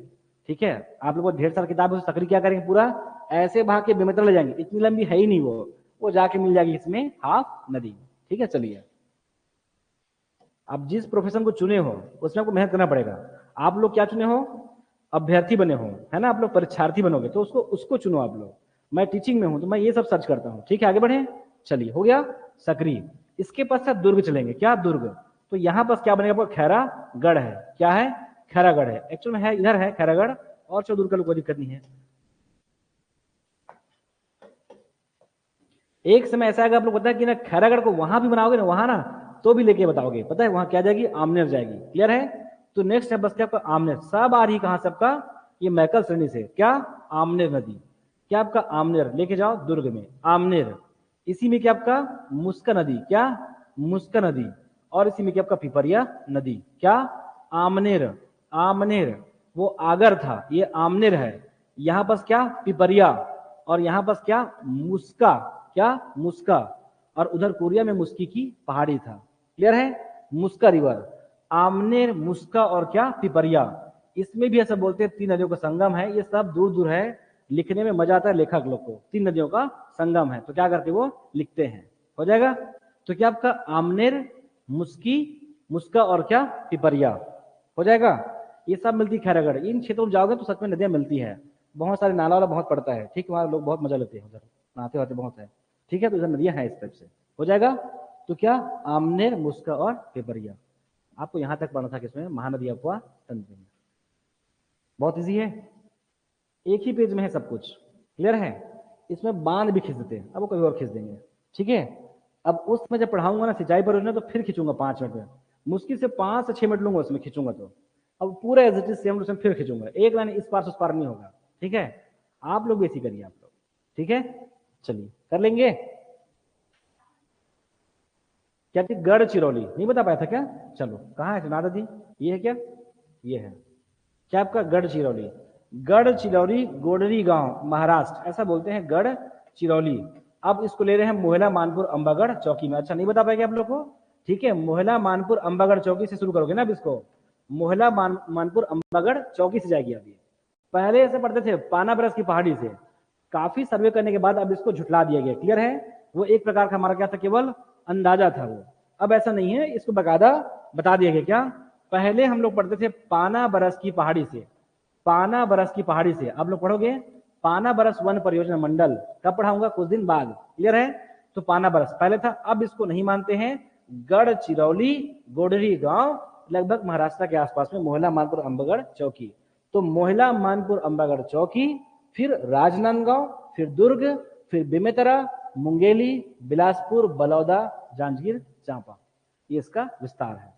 ठीक है। आप लोगों को ढेर सारी किताब है, सकरी क्या करेंगे, पूरा ऐसे बहा के बेमेतरा ले जाएंगे, इतनी लंबी है ही नहीं वो जाके मिल जाएगी इसमें हाफ नदी, ठीक है। चलिए, आप जिस प्रोफेशन को चुने हो उसमें आपको मेहनत करना पड़ेगा। आप लोग क्या चुने हो, अभ्यर्थी बने हो, है ना, आप लोग परीक्षार्थी बनोगे तो उसको चुनो आप लोग। मैं टीचिंग में हूं तो मैं ये सब सर्च करता हूं, ठीक है। आगे बढ़े, चलिए हो गया सकरी। इसके पश्चात दुर्ग चलेंगे, क्या दुर्ग, तो यहां पर क्या बनेगा, खैरागढ़ है, क्या है, खैरागढ़ है, एक्चुअल में है इधर है खैरागढ़, और चलो दुर्ग का कोई दिक्कत नहीं है। एक समय ऐसा आएगा, आप लोग पता है कि ना खैरागढ़ को वहां भी बनाओगे ना, वहां ना तो भी लेके बताओगे, पता है वहां क्या जाएगी, आमनेर जाएगी। क्लियर है, तो नेक्स्ट है बस क्या आपका आमनेर। सब आ रही कहां से आपका, ये मैकल श्रेणी से, क्या आमनेर नदी, क्या आपका आमनेर लेके जाओ दुर्ग में, आमनेर। इसी में क्या आपका मुस्का नदी, क्या मुस्का नदी, और इसी में क्या आपका पिपरिया नदी, क्या आमनेर, आमनेर वो आगर था, ये आमनेर है, यहां पर क्या पिपरिया, और यहां पर क्या मुस्का, क्या मुस्का, और उधर कोरिया में मुस्की की पहाड़ी था। क्लियर है, मुस्का रिवर, आमनेर, मुस्का और क्या, पिपरिया। इसमें भी ऐसा बोलते हैं 3 नदियों का संगम है। ये सब दूर दूर है, लिखने में मजा आता है लेखक लोग को। 3 नदियों का संगम है तो क्या करते वो लिखते हैं। हो जाएगा। तो क्या आपका आमनेर, मुस्की, मुस्का और क्या, पिपरिया। हो जाएगा। ये सब मिलती है खैरागढ़। इन क्षेत्रों में जाओगे तो सच में नदियां मिलती है। बहुत सारे नाला वाला बहुत पड़ता है, ठीक है, वहां लोग बहुत मजा लेते हैं, उधर नहाते वहाते बहुत है, ठीक है। तो इधर नदियां हैं इस टाइप से। हो जाएगा। तो क्या, आमनेर, मुस्का और पिपरिया। आपको यहां तक पढ़ना था किसमें, महानदी अफवाह तंत्र में। बहुत इजी है, एक ही पेज में है सब कुछ, क्लियर है। इसमें बांध भी खींच देते हैं, अब वो कभी और खींच देंगे, ठीक है। अब उसमें जब पढ़ाऊंगा ना सिंचाई परियोजना तो फिर खींचूंगा 5 मिनट में, मुश्किल से 5 से 6 मिनट लूंगा उसमें खींचूंगा तो। अब पूरा as it is same to same फिर खींचूंगा, एक लाइन इस पार से उस पार नहीं होगा, ठीक है। आप लोग भी ऐसी करिए आप लोग, ठीक है। चलिए कर लेंगे। क्या थी, गढ़ चिरौली, नहीं बता पाया था क्या। चलो कहाँ है नादा जी, ये है क्या, ये है क्या आपका गढ़ चिरौली। गढ़ चिरौली गोडरी गांव महाराष्ट्र, ऐसा बोलते हैं गढ़ चिरौली। अब इसको ले रहे हैं मोहला मानपुर अंबागढ़ चौकी में। अच्छा नहीं बता पाएंगे आप लोग को, ठीक है। मोहला मानपुर अंबागढ़ चौकी से शुरू करोगे ना अब इसको, मोहला मानपुर अंबागढ़ चौकी से जाएगी अभी। पहले ऐसे पढ़ते थे पाना बरस की पहाड़ी से, काफी सर्वे करने के बाद अब इसको झुठला दिया गया, क्लियर है। वो एक प्रकार का हमारा क्या था, केवल अंदाजा था वो, अब ऐसा नहीं है, इसको बकायदा बता दिया गया। क्या, पहले हम लोग पढ़ते थे पाना बरस की पहाड़ी से, पाना बरस की पहाड़ी से। अब लोग पढ़ोगे पाना बरस वन परियोजना मंडल, कब पढ़ाऊंगा, कुछ दिन बाद, क्लियर है। तो पाना बरस पहले था, अब इसको नहीं मानते हैं। गढ़ चिरौली गोडरी गांव, लगभग महाराष्ट्र के आसपास में, मोहला मानपुर अंबागढ़ चौकी। तो मोहला मानपुर अंबागढ़ चौकी, फिर राजनांदगांव, फिर दुर्ग, फिर बेमेतरा, मुंगेली, बिलासपुर, बलौदा, जांजगीर चांपा, ये इसका विस्तार है।